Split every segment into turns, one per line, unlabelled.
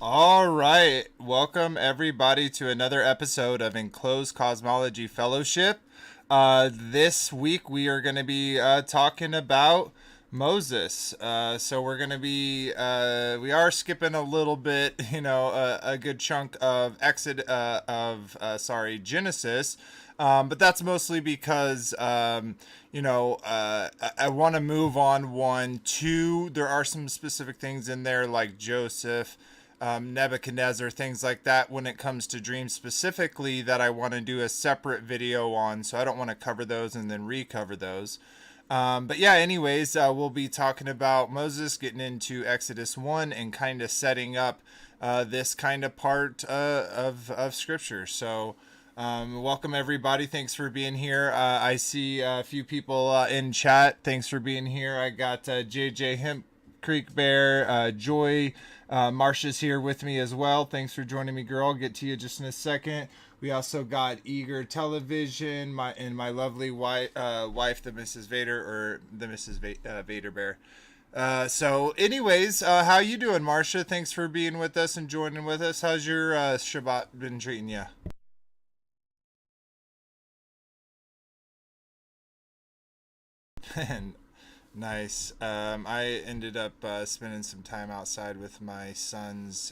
All right. Welcome, everybody, to another episode of Enclosed Cosmology Fellowship. This week, we are going to be talking about Moses. So we're going to be, we are skipping a little bit, a good chunk of Genesis. But that's mostly because, I want to move on one, two. There are some specific things in there like Joseph, Nebuchadnezzar, things like that when it comes to dreams specifically that I want to do a separate video on. So I don't want to cover those and then recover those. But yeah, anyways, we'll be talking about Moses getting into Exodus 1 and kind of setting up this kind of part of Scripture. So welcome, everybody. Thanks for being here. I see a few people in chat. Thanks for being here. I got JJ Hemp Creek Bear, Joy, Marsha's here with me as well. Thanks for joining me, girl. I'll get to you just in a second. We also got Eager Television, my lovely wife, the Mrs. Vader, or the Mrs. Vader Bear. So anyways, how you doing, Marsha? Thanks for being with us and joining with us. How's your Shabbat been treating you? Nice. I ended up spending some time outside with my sons,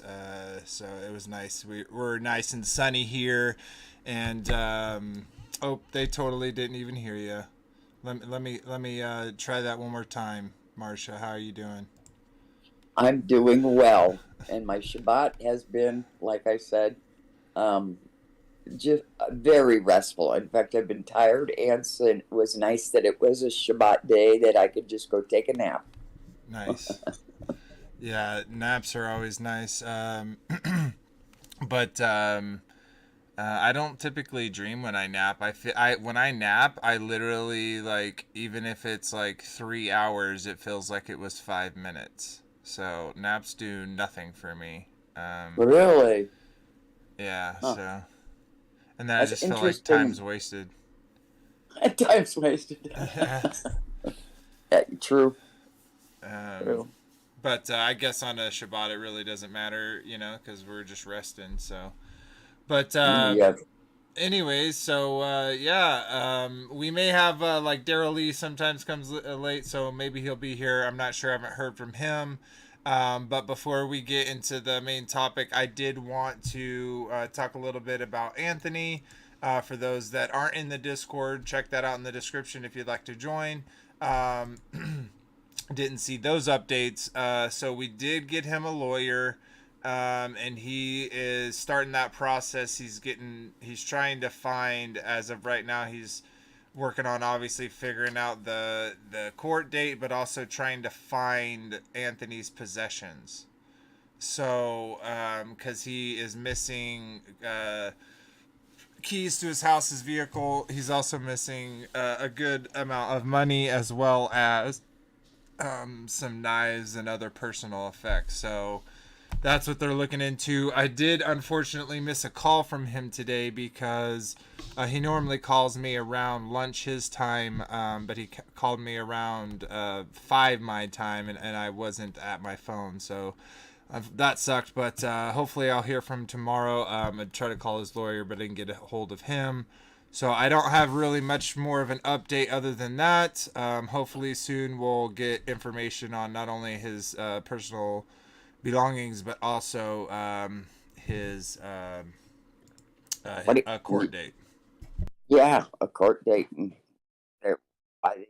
so it was nice. We're nice and sunny here, and oh, they totally didn't even hear you. Let me try that one more time, Marcia. How are you doing?
I'm doing well, and my Shabbat has been, like I said, um, just very restful. In fact, I've been tired, and so it was nice that it was a Shabbat day that I could just go take a nap.
Nice. Yeah, naps are always nice. But I don't typically dream when I nap. When I nap, I literally like even if it's like 3 hours, it feels like it was 5 minutes. So naps do nothing for me.
Really?
Yeah.
Huh.
So and then I
That's
just feel like time's
interesting.
wasted.
Time's wasted.
Yeah.
Yeah, true,
Um,
true.
but I guess on a Shabbat it really doesn't matter, because we're just resting. So, but
Yeah.
anyways, so yeah, we may have like Daryl Lee sometimes comes late, so maybe he'll be here. I'm not sure. I haven't heard from him. But before we get into the main topic, I did want to talk a little bit about Anthony. For those that aren't in the Discord, check that out in the description if you'd like to join. Um, didn't see those updates. So we did get him a lawyer, and he is starting that process. He's trying to find, as of right now, he's working on obviously figuring out the court date, but also trying to find Anthony's possessions. So, because he is missing keys to his house, his vehicle, he's also missing a good amount of money as well as some knives and other personal effects. So that's what they're looking into. I did unfortunately miss a call from him today because he normally calls me around lunch his time, but he called me around 5 my time, and I wasn't at my phone. So that sucked, but hopefully I'll hear from him tomorrow. I tried to call his lawyer, but I didn't get a hold of him. So I don't have really much more of an update other than that. Hopefully soon we'll get information on not only his personal belongings, but also his
What?
court date.
Yeah, a court date, and I didn't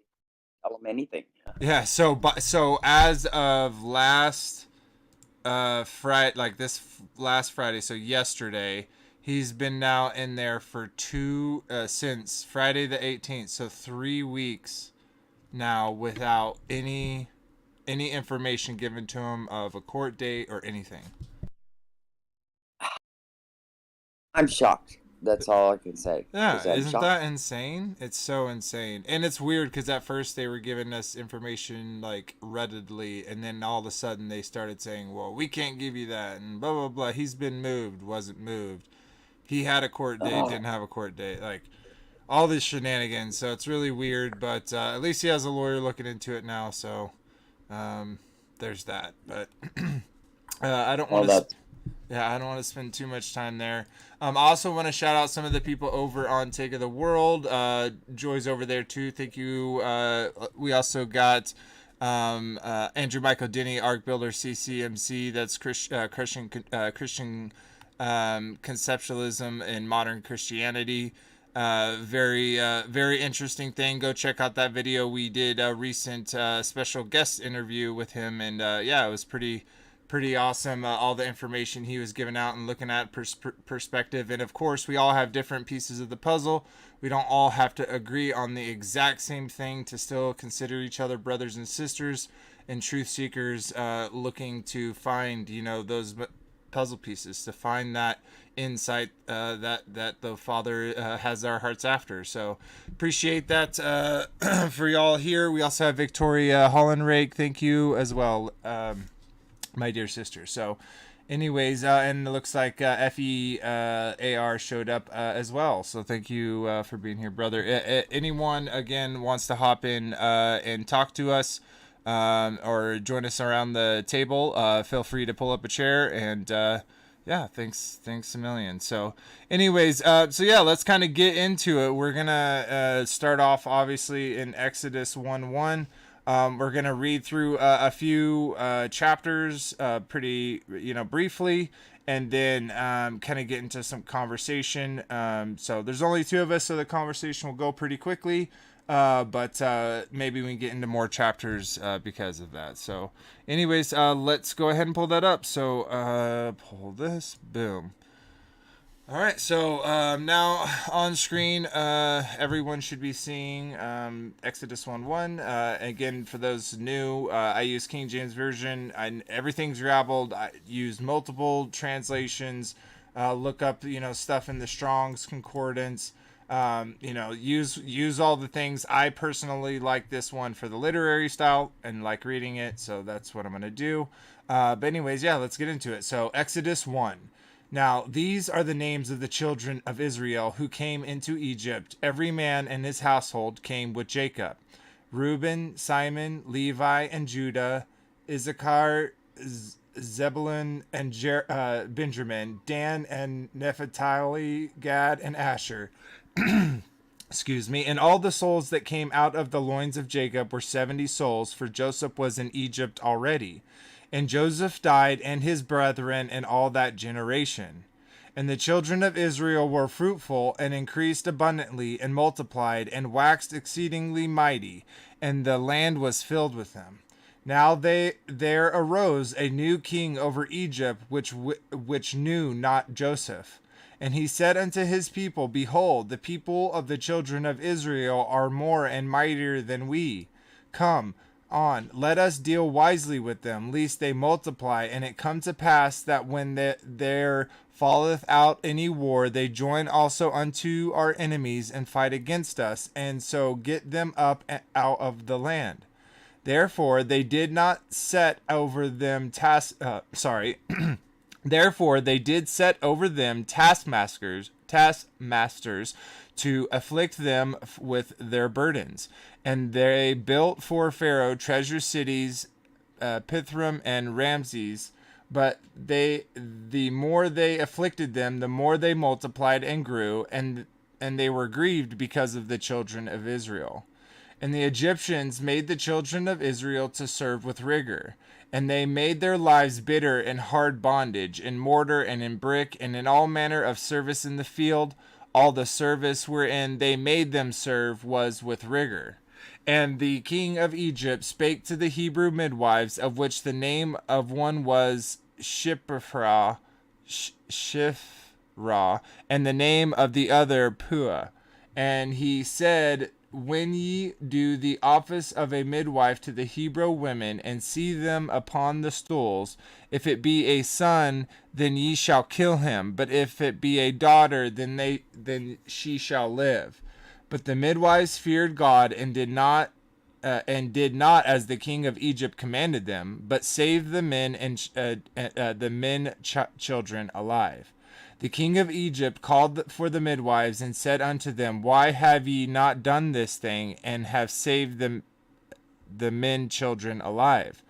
tell him anything.
Yeah. So as of last Friday, like last Friday, so yesterday, he's been now in there for since Friday the 18th, so 3 weeks now without any information given to him of a court date or anything.
I'm shocked. That's all I can say. Is
Yeah,
I'm
isn't
shocked.
that insane? It's so insane. And it's weird because at first they were giving us information like readily, and then all of a sudden they started saying, well, we can't give you that, and blah, blah, blah. He's been moved, wasn't moved. He had a court date,
Oh,
didn't have a court date. Like, all this shenanigans. So it's really weird, but at least he has a lawyer looking into it now, so um, there's that. But I don't
well,
want to.
that's
Yeah, I don't want to spend too much time there. I also want to shout out some of the people over on Take of the World. Joy's over there too. Thank you. We also got Andrew Michael Denny, Arc Builder CCMC. That's Christian conceptualism in modern Christianity. Very interesting thing. Go check out that video. We did a recent special guest interview with him, and yeah, it was pretty awesome. All the information he was giving out and looking at perspective. And of course, we all have different pieces of the puzzle. We don't all have to agree on the exact same thing to still consider each other brothers and sisters and truth seekers, looking to find, those puzzle pieces, to find that insight that the Father has our hearts after. So appreciate that for y'all here. We also have Victoria Hollenrake. Thank you as well. My dear sister. So anyways, and it looks like FEAR showed up as well. So thank you for being here, brother. Anyone, again, wants to hop in and talk to us or join us around the table, feel free to pull up a chair. And yeah, thanks a million. So anyways, so yeah, let's kind of get into it. We're going to start off, obviously, in Exodus 1:1. We're going to read through a few chapters pretty, briefly, and then kind of get into some conversation. So there's only two of us, so the conversation will go pretty quickly, but maybe we can get into more chapters because of that. So anyways, let's go ahead and pull that up. So pull this, boom. All right, so now on screen, everyone should be seeing Exodus 1:1. Again, for those new, I use King James Version. Everything's rabbled. I use multiple translations. Look up, stuff in the Strong's Concordance. Use all the things. I personally like this one for the literary style and like reading it, so that's what I'm going to do. But anyways, yeah, let's get into it. So Exodus 1. Now, these are the names of the children of Israel who came into Egypt. Every man and his household came with Jacob. Reuben, Simon, Levi, and Judah, Issachar, Zebulun, and Benjamin, Dan and Naphtali, Gad, and Asher. Excuse me. And all the souls that came out of the loins of Jacob were 70 souls, for Joseph was in Egypt already. And Joseph died, and his brethren, and all that generation. And the children of Israel were fruitful, and increased abundantly, and multiplied, and waxed exceedingly mighty, and the land was filled with them. Now there arose a new king over Egypt, which knew not Joseph. And he said unto his people, Behold, the people of the children of Israel are more and mightier than we. Come on, let us deal wisely with them, lest they multiply. And it come to pass that when there falleth out any war, they join also unto our enemies and fight against us, and so get them up out of the land. Therefore they did not set over them Therefore they did set over them taskmasters to afflict them with their burdens. And they built for Pharaoh treasure cities, Pithom and Ramses. But the more they afflicted them, the more they multiplied and grew, and they were grieved because of the children of Israel. And the Egyptians made the children of Israel to serve with rigor. And they made their lives bitter and hard bondage, in mortar and in brick, and in all manner of service in the field. All the service wherein they made them serve was with rigor. And the king of Egypt spake to the Hebrew midwives, of which the name of one was Shiphrah, and the name of the other Puah. And he said, When ye do the office of a midwife to the Hebrew women, and see them upon the stools, if it be a son, then ye shall kill him. But if it be a daughter, then she shall live. But the midwives feared God, and did not as the king of Egypt commanded them, but saved the men and children alive. The king of Egypt called for the midwives, and said unto them, Why have ye not done this thing, and have saved the men children alive?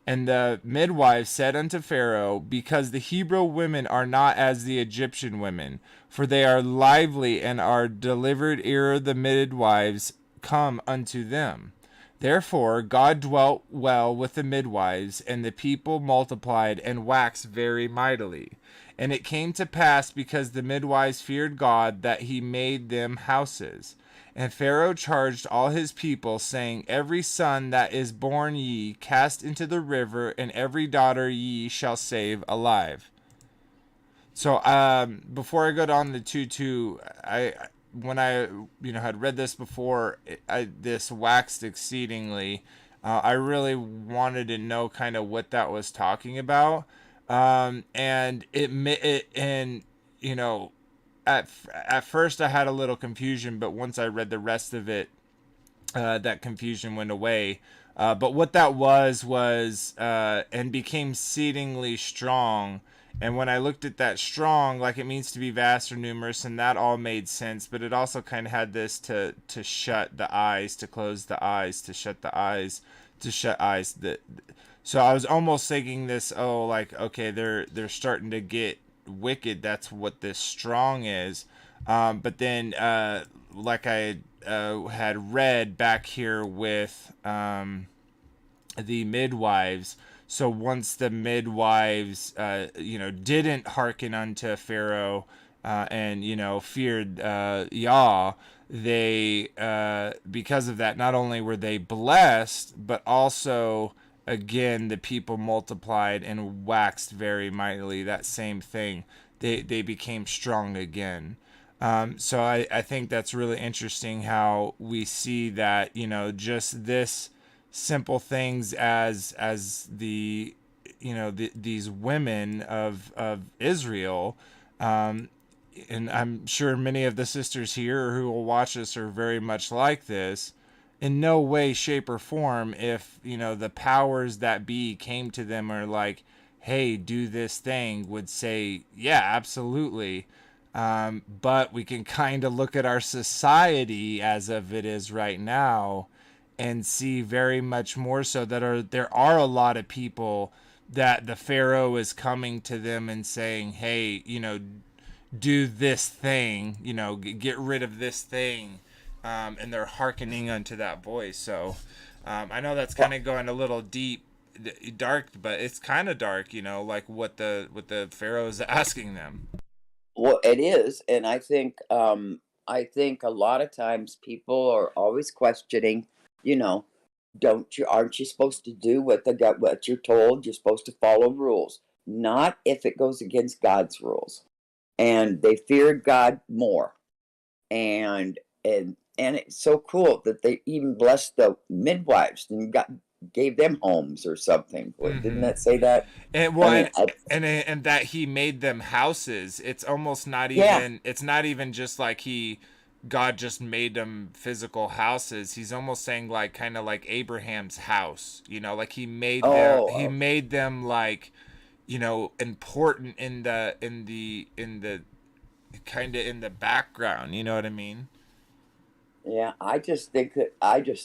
And the midwives said unto Pharaoh, because the Hebrew women are not as the Egyptian women, for they are lively and are delivered ere the midwives come unto them. Therefore God dwelt well with the midwives, and the people multiplied and waxed very mightily. And it came to pass, because the midwives feared God, that he made them houses. And Pharaoh charged all his people, saying, every son that is born ye cast into the river, and every daughter ye shall save alive. So before I go on the 2:2, when I had read this before, this waxed exceedingly. I really wanted to know kind of what that was talking about, and and you know at first I had a little confusion, but once I read the rest of it, that confusion went away. But what that was and became exceedingly strong. And when I looked at that strong, like it means to be vast or numerous, and that all made sense. But it also kind of had this to shut the eyes, to close the eyes, to shut the eyes, to shut eyes. So I was almost thinking this, oh, like, okay, they're starting to get wicked. That's what this strong is. But then, like I had read back here with the midwives. So once the midwives, didn't hearken unto Pharaoh and feared Yah, they because of that, not only were they blessed, but also again the people multiplied and waxed very mightily. That same thing, they became strong again. So I think that's really interesting how we see that, just this simple things as the, these women of Israel, and I'm sure many of the sisters here who will watch this are very much like this. In no way, shape, or form, if, the powers that be came to them or like, hey, do this thing, would say, yeah, absolutely. But we can kind of look at our society as of it is right now and see very much more so that there are a lot of people that the Pharaoh is coming to them and saying, hey, do this thing, get rid of this thing. And they're hearkening unto that voice. So I know that's kind of going a little dark, but it's kind of dark, like what the Pharaoh is asking them.
Well, it is, and I think a lot of times people are always questioning, you know, aren't you supposed to do what you're told? You're supposed to follow rules, not if it goes against God's rules. And they feared God more, and it's so cool that they even blessed the midwives and gave them homes or something. Didn't
Mm-hmm.
that say that?
And
I
well,
mean,
and that he made them houses. It's almost not
yeah.
even. It's not even just like God just made them physical houses. He's almost saying like kind of like Abraham's house. Like he
Oh,
made them like, important in the kind of in the background. You know what I mean?
yeah, I just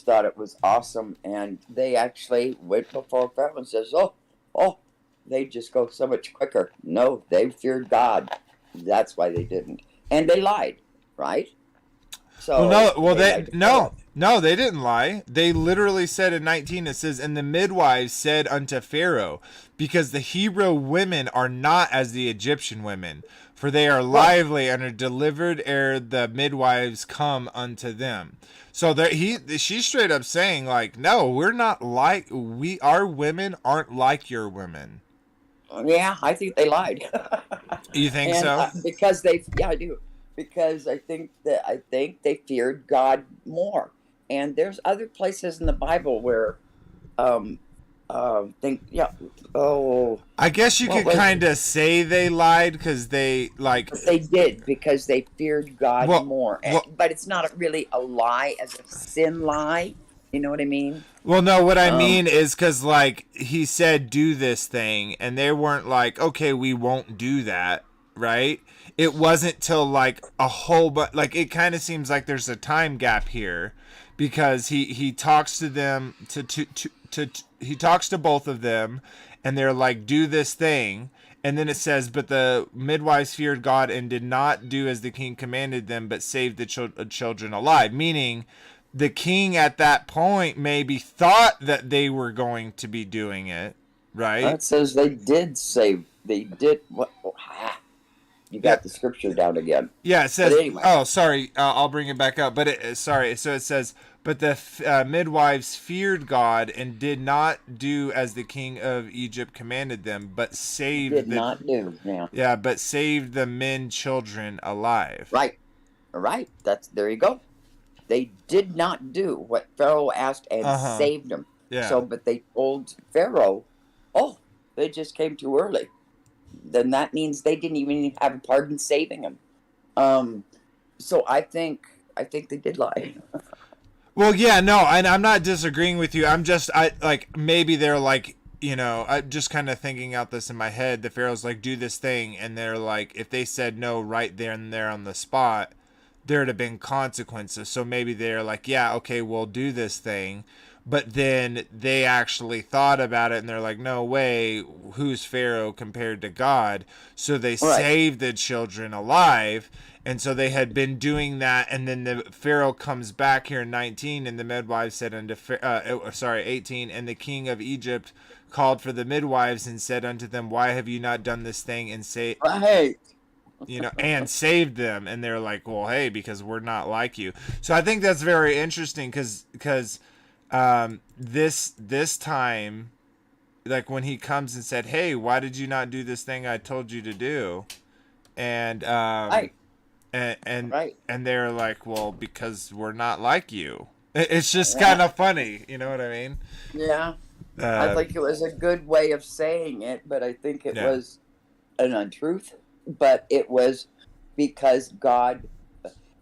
thought it was awesome, and they actually went before Pharaoh and says, "Oh, they just go so much quicker." No, they feared God. That's why they didn't, and they lied, right?
Well, no,
So
well,
they
they
lied to
no,
Pharaoh.
no, they didn't lie. They literally said in 19, it says, "And the midwives said unto Pharaoh, because the Hebrew women are not as the Egyptian women, for they are
Right.
lively and are delivered ere the midwives come unto them." So there, she's straight up saying like, "No, we're not like our women aren't like your women."
Yeah, I think they lied,
You think
and
so?
yeah, I do, because I think they feared God more. And there's other places in the Bible where um think yeah oh
I guess you
what
could
was
kind of say they lied because they like,
But they did because they feared God
well,
more.
well,
But it's not really a lie as a sin lie. You know what I mean?
Well, no, what I
Um,
mean is because, like, he said, do this thing, and they weren't like, okay, we won't do that, right? It wasn't till, like, a whole but like, it kind of seems like there's a time gap here because he talks to them he talks to both of them, and they're like, do this thing. And then it says, but the midwives feared God and did not do as the king commanded them, but saved the children alive. Meaning, the king at that point maybe thought that they were going to be doing it, right?
It says they did save. They did what? You got the scripture down again.
Yeah, it says.
But anyway.
Oh, sorry. I'll bring it back up. But sorry. So it says, but the midwives feared God and did not do as the king of Egypt commanded them, but saved
Did not do. Yeah.
Yeah, but saved the men children alive.
Right. Right. There you go. They did not do what Pharaoh asked and saved them.
Yeah.
So, but they told Pharaoh, "Oh, they just came too early." Then that means they didn't even have a part in saving him. So I think they did lie.
Well, yeah, no, and I'm not disagreeing with you. I like maybe they're like, I'm just kind of thinking out this in my head. The Pharaoh's like, do this thing, and they're like, if they said no right there and there on the spot, there'd have been consequences. So maybe they're like, yeah, okay, we'll do this thing. But then they actually thought about it, and they're like, no way, who's Pharaoh compared to God? So they saved the children alive, and so they had been doing that, and then the Pharaoh comes back here in 19, and the midwives said unto 18, and the king of Egypt called for the midwives and said unto them, why have you not done this thing and and saved them? And they're like, well, hey, because we're not like you. So I think that's very interesting because this time, like when he comes and said, hey, why did you not do this thing I told you to do? And and they're like, well, because we're not like you. It's just kind of funny, you know what I mean?
Yeah. I think it was a good way of saying it, but I think it was an untruth. But it was because God.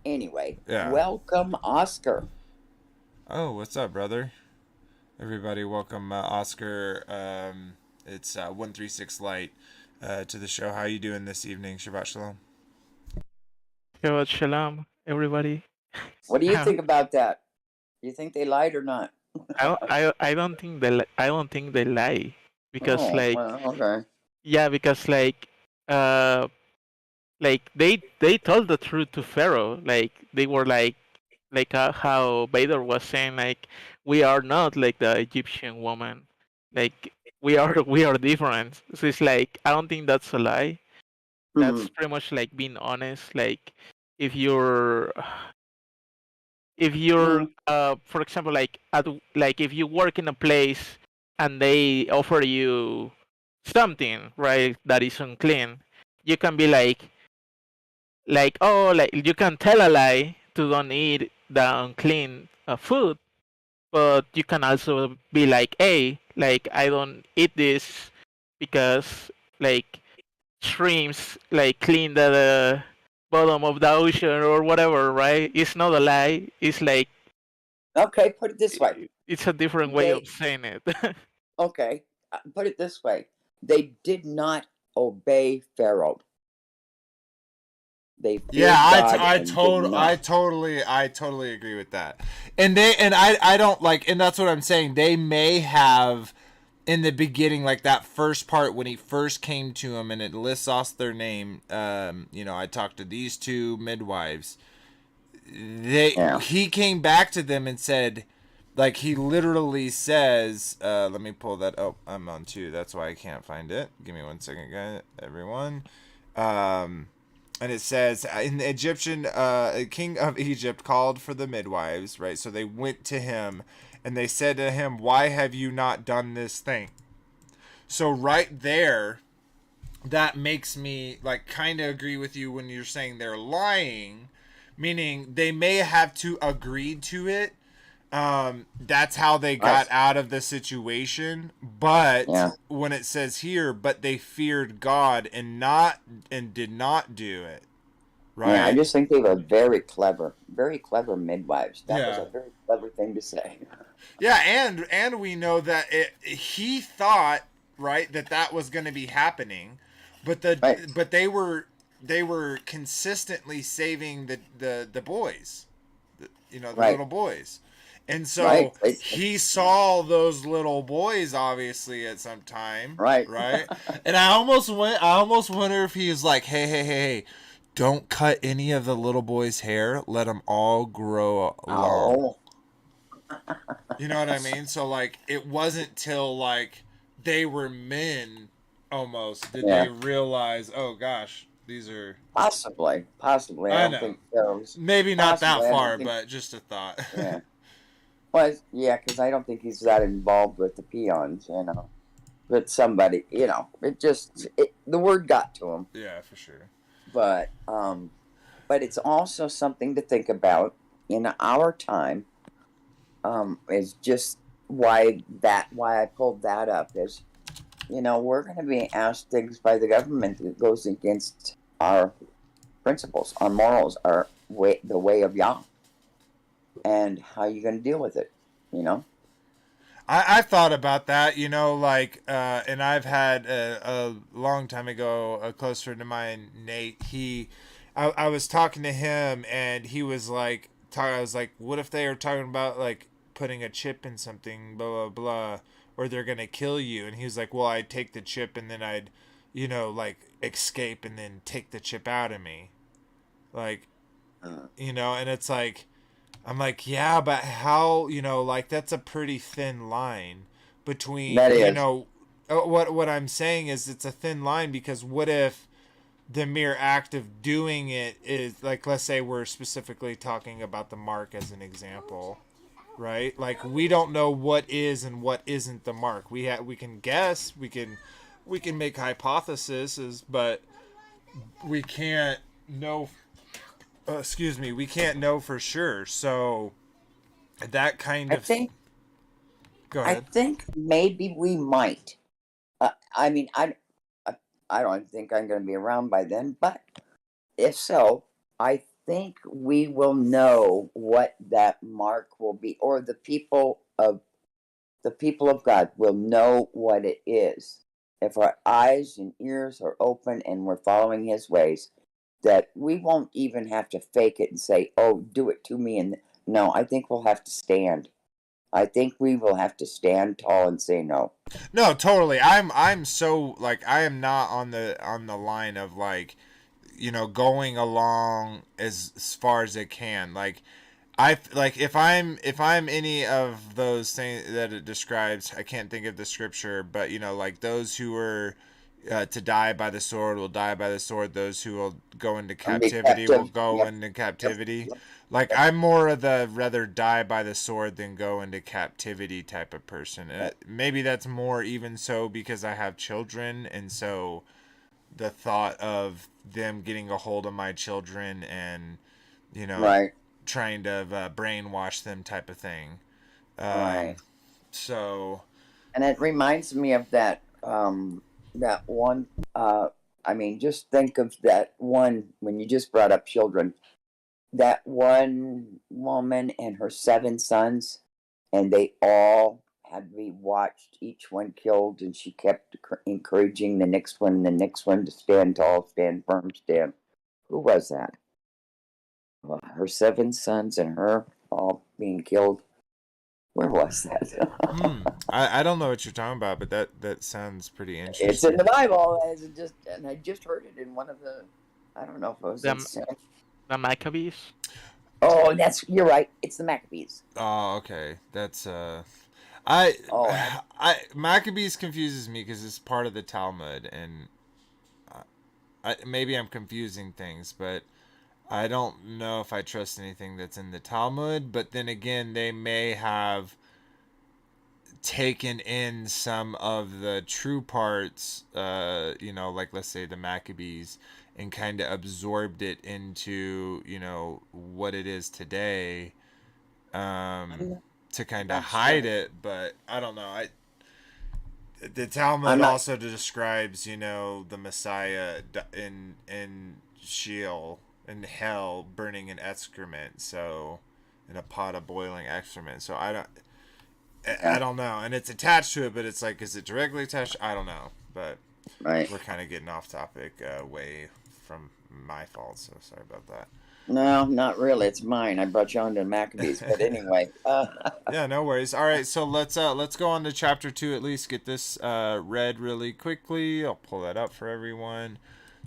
Anyway, welcome, Oscar.
Oh, what's up, brother? Everybody, welcome Oscar. It's 136 Light to the show. How you doing this evening? Shabbat Shalom.
Shabbat Shalom, everybody.
What do you think about that? Do you think they lied or not?
I don't think they lie because because they told the truth to Pharaoh. Like they were like how Bader was saying, like, we are not like the Egyptian woman, like we are different. So it's like, I don't think that's a lie. That's pretty much like being honest. Like if you're for example, like if you work in a place and they offer you something, right, that is unclean, you can be like oh, like you can tell a lie to don't eat the unclean food, but you can also be like, hey, like I don't eat this because like shrimps like clean the bottom of the ocean or whatever, right? It's not a lie. It's like,
okay, put it this way.
It's a different way of saying it.
Okay, put it this way. They did not obey Pharaoh. They
I totally agree with that. And I don't like, and that's what I'm saying. They may have in the beginning, like that first part when he first came to him and it lists off their name. I talked to these two midwives. He came back to them and said, like, he literally says, let me pull that. Oh, I'm on 2. That's why I can't find it. Give me 1 second, guys, everyone. And it says, in the Egyptian, king of Egypt called for the midwives, right? So they went to him and they said to him, why have you not done this thing? So right there, that makes me like kind of agree with you when you're saying they're lying, meaning they may have to agree to it. That's how they got out of the situation. But when it says here, but they feared God and did not do it. Right.
Yeah, I just think they were very clever midwives. That was a very clever thing to say.
Yeah, and we know that he thought, right, that was going to be happening, but but they were consistently saving the boys, the little boys. And so
Right.
he saw those little boys obviously at some time,
Right.
right? And I almost wonder if he was like, hey, don't cut any of the little boys' hair. Let them all grow long.
Oh,
You know what I mean? So like it wasn't till like they were men almost did
yeah.
they realize, "Oh gosh, these are
Possibly. Possibly. I
I
don't
know.
think so.
Maybe not that
Possibly. I don't
far,
think.
but just a thought."
Yeah. Well, yeah, because I don't think he's that involved with the peons, you know. But somebody, you know, the word got to him.
Yeah, for sure.
But it's also something to think about in our time. Is just why I pulled that up is, you know, we're going to be asked things by the government that goes against our principles, our morals, the way of Yah, and how you going to deal with it, you know.
I thought about that, you know, like, and I've had a long time ago, a close friend of mine, Nate. I was talking to him, and he was like, I was like, what if they are talking about like putting a chip in something, blah blah blah, or they're gonna kill you? And he was like, well, I'd take the chip, and then I'd, you know, like escape, and then take the chip out of me, like,
Uh,
you know, and it's like I'm like, yeah, but how, you know, like that's a pretty thin line between,
that
you
is
know, what I'm saying is it's a thin line because what if the mere act of doing it is like, let's say we're specifically talking about the mark as an example, right? Like we don't know what is and what isn't the mark. We can guess, we can make hypotheses, but we can't know. Excuse me, we can't know for sure. So that kind
I
of
think
go
I
ahead.
think maybe we might. I mean, I I don't think I'm going to be around by then, but if so, I think we will know what that mark will be, or the people of God will know what it is. If our eyes and ears are open and we're following His ways, that we won't even have to fake it and say, "Oh, do it to me." And no, I think we'll have to stand. I think we will have to stand tall and say no.
No, totally. I'm so like I am not on the line of like, you know, going along as far as it can. Like I like if I'm any of those things that it describes, I can't think of the scripture, but you know, like those who were to die by the sword will die by the sword. Those who will go into
And be
captivity will
captive.
go
Yep,
into
yep,
captivity.
yep,
Like
yep.
I'm more of the rather die by the sword than go into captivity type of person. And maybe that's more even so because I have children, and so the thought of them getting a hold of my children and, you know,
Right,
trying to brainwash them type of thing. Um,
right.
so
And it reminds me of that one. I mean, just think of that one when you just brought up children. That one woman and her seven sons, and they all had to be watched, each one killed, and she kept encouraging the next one and the next one to stand tall, stand firm, stand. Who was that? Her seven sons and her all being killed. Where was that?
I don't know what you're talking about, but that sounds pretty
It's in
interesting.
the Bible, as it just, and I just heard it in one of the. I don't know if it was in.
The the Maccabees.
Oh, you're right. It's the Maccabees.
Oh, okay. That's I
Oh,
I Maccabees confuses me because it's part of the Talmud, and maybe I'm confusing things, but I don't know if I trust anything that's in the Talmud. But then again, they may have taken in some of the true parts, you know, like let's say the Maccabees, and kind of absorbed it into, you know, what it is today, um,
I'm
to kind of
not
hide
sure.
it. But I don't know. The Talmud
I'm not.
also describes, you know, the Messiah in Sheol, in hell, burning in excrement. So, in a pot of boiling excrement. So I
Yeah,
don't know, and it's attached to it, but it's like, is it directly attached? I don't know, but
right.
we're kind of getting off topic, way from my fault. So sorry about that.
No, not really. It's mine. I brought you on to Maccabees, but anyway.
Yeah, no worries. All right, so let's go on to chapter 2 at least. Get this read really quickly. I'll pull that up for everyone.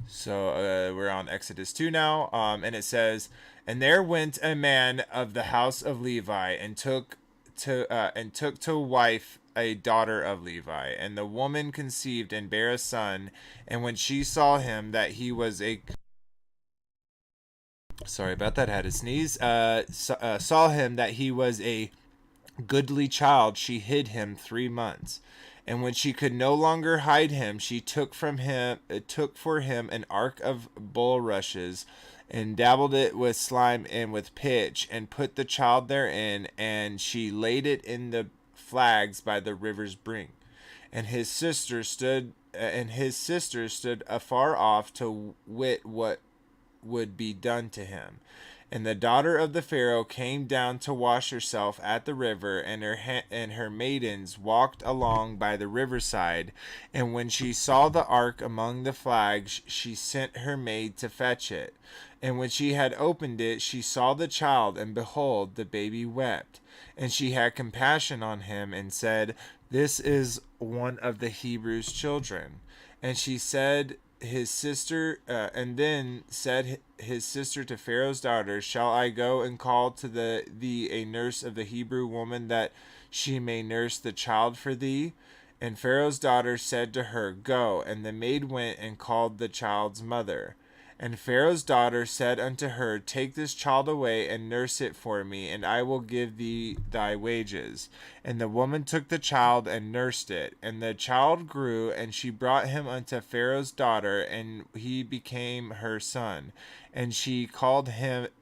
So we're on Exodus 2 now, and it says, "And there went a man of the house of Levi, and took to wife a daughter of Levi, and the woman conceived and bare a son, and when she saw him that he was a sorry about that, had a sneeze, saw him that he was a goodly child, she hid him 3 months. And when she could no longer hide him, she took for him an ark of bulrushes, and dabbled it with slime and with pitch, and put the child therein, and she laid it in the flags by the river's brink. And his sister stood afar off to wit what would be done to him. And the daughter of the Pharaoh came down to wash herself at the river, and her maidens walked along by the riverside. And when she saw the ark among the flags, she sent her maid to fetch it. And when she had opened it, she saw the child, and behold, the baby wept. And she had compassion on him, and said, "This is one of the Hebrews' children." And she said, then said his sister to Pharaoh's daughter, "Shall I go and call to thee a nurse of the Hebrew woman, that she may nurse the child for thee?" And Pharaoh's daughter said to her, "Go." And the maid went and called the child's mother. And Pharaoh's daughter said unto her, "Take this child away, and nurse it for me, and I will give thee thy wages." And the woman took the child and nursed it. And the child grew, and she brought him unto Pharaoh's daughter, and he became her son. And she called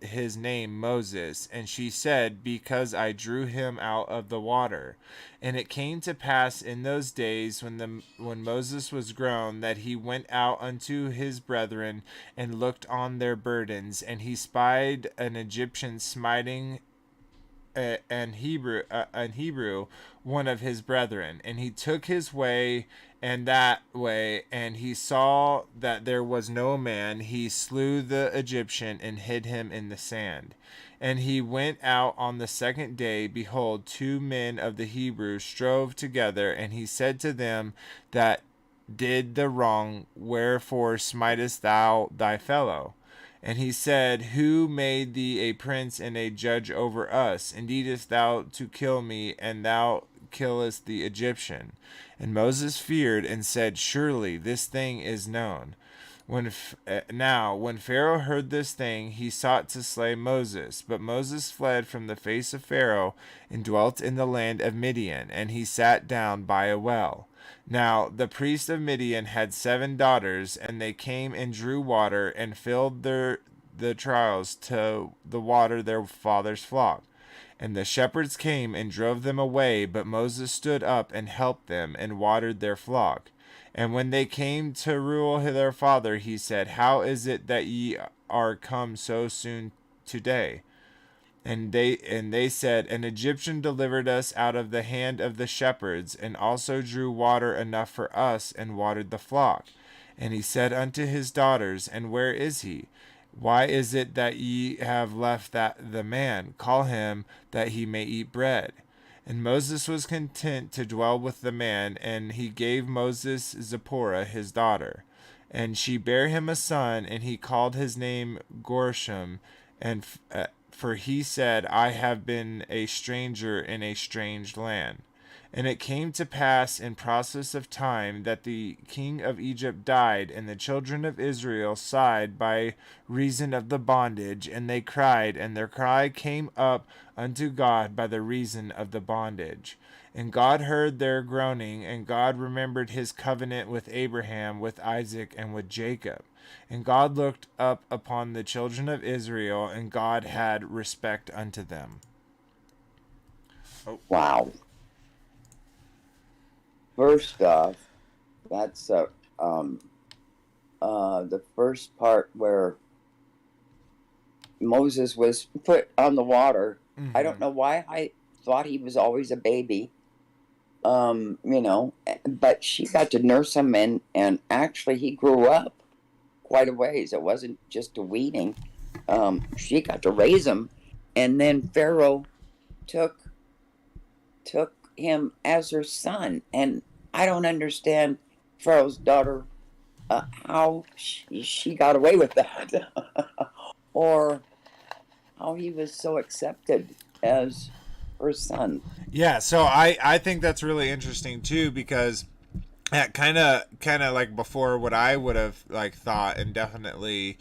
his name Moses. And she said, "Because I drew him out of the water." And it came to pass in those days, when Moses was grown, that he went out unto his brethren, and looked on their burdens, and he spied an Egyptian smiting an Hebrew, one of his brethren, and he took his way and that way, and he saw that there was no man. He slew the Egyptian and hid him in the sand. And he went out on the second day. Behold, 2 men of the Hebrews strove together, and he said to them that did the wrong, "Wherefore smitest thou thy fellow?" And he said, "Who made thee a prince and a judge over us? Indeedest thou to kill me, and thou killest the Egyptian?" And Moses feared, and said, "Surely this thing is known." When Pharaoh heard this thing, he sought to slay Moses. But Moses fled from the face of Pharaoh, and dwelt in the land of Midian, and he sat down by a well. Now the priest of Midian had 7 daughters, and they came and drew water, and filled the troughs to the water their father's flock. And the shepherds came and drove them away, but Moses stood up and helped them, and watered their flock. And when they came to rule their father, he said, "How is it that ye are come so soon today?" And they said, "An Egyptian delivered us out of the hand of the shepherds, and also drew water enough for us, and watered the flock." And he said unto his daughters, "And where is he? Why is it that ye have left the man? Call him, that he may eat bread." And Moses was content to dwell with the man, and he gave Moses Zipporah his daughter. And she bare him a son, and he called his name Gershom, and for he said, "I have been a stranger in a strange land." And it came to pass in process of time that the king of Egypt died, and the children of Israel sighed by reason of the bondage, and they cried, and their cry came up unto God by the reason of the bondage. And God heard their groaning, and God remembered his covenant with Abraham, with Isaac, and with Jacob. And God looked up upon the children of Israel, and God had respect unto them.
Wow. First off, that's the first part where Moses was put on the water.
Mm-hmm.
I don't know why I thought he was always a baby. But she got to nurse him, and actually he grew up quite a ways. It wasn't just a weaning. She got to raise him, and then Pharaoh took him as her son. And I don't understand Pharaoh's daughter, how she got away with that, or how he was so accepted as her son.
Yeah, so I think that's really interesting too, because kind of like before what I would have like thought, and definitely,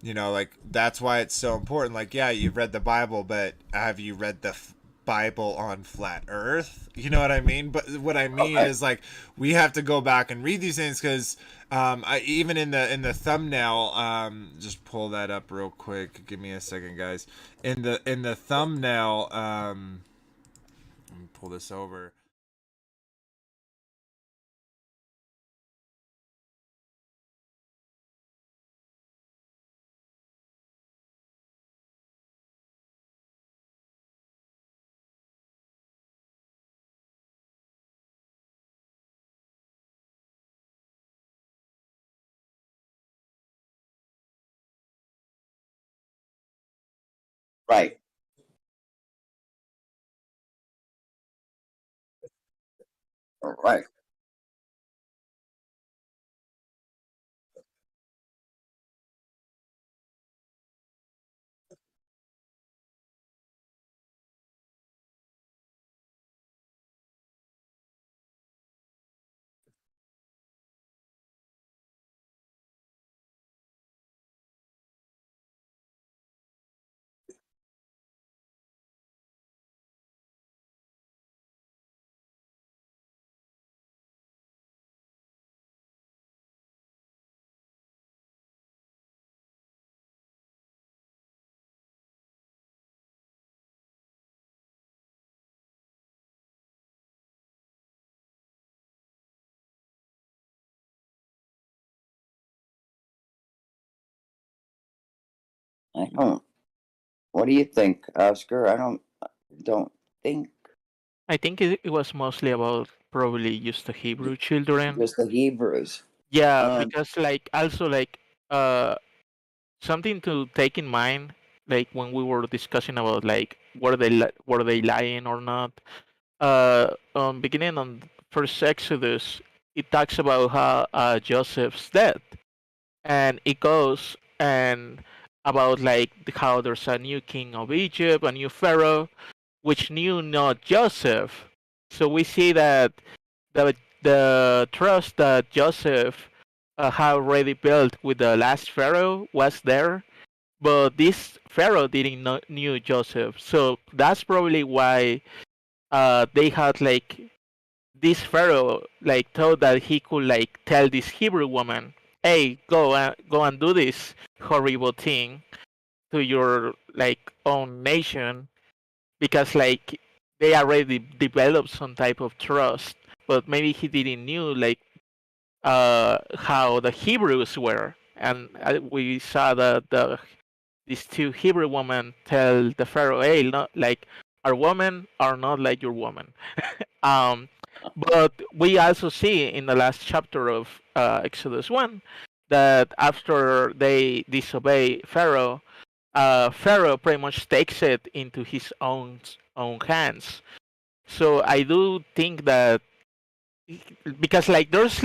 you know, like that's why it's so important. Like, yeah, you've read the Bible, but have you read the Bible on flat Earth? You know what I mean? But what I mean is, like, we have to go back and read these things, because even in the thumbnail, just pull that up real quick. Give me a second, guys. In the thumbnail, let me pull this over.
Right, right, I don't. What do you think, Oscar? I don't think
I think it was mostly about probably just the Hebrew children.
just the Hebrews.
Yeah,
Um,
because like also like uh something to take in mind, like when we were discussing about like were they lying or not. Beginning on first Exodus, it talks about how Joseph's dead, and it goes and about like how there's a new king of Egypt, a new pharaoh, which knew not Joseph. So we see that the the trust that Joseph had already built with the last pharaoh was there, but this pharaoh didn't know, knew Joseph. So that's probably why they had like this pharaoh like thought that he could like tell this Hebrew woman, "Hey, go and do this horrible thing to your like own nation," because like they already developed some type of trust, but maybe he didn't knew like how the Hebrews were, and we saw that these two Hebrew women tell the Pharaoh, "Hey, not like our women are not like your woman." um, but we also see in the last chapter of Exodus 1 that after they disobey Pharaoh, Pharaoh pretty much takes it into his own hands. So I do think that because like there's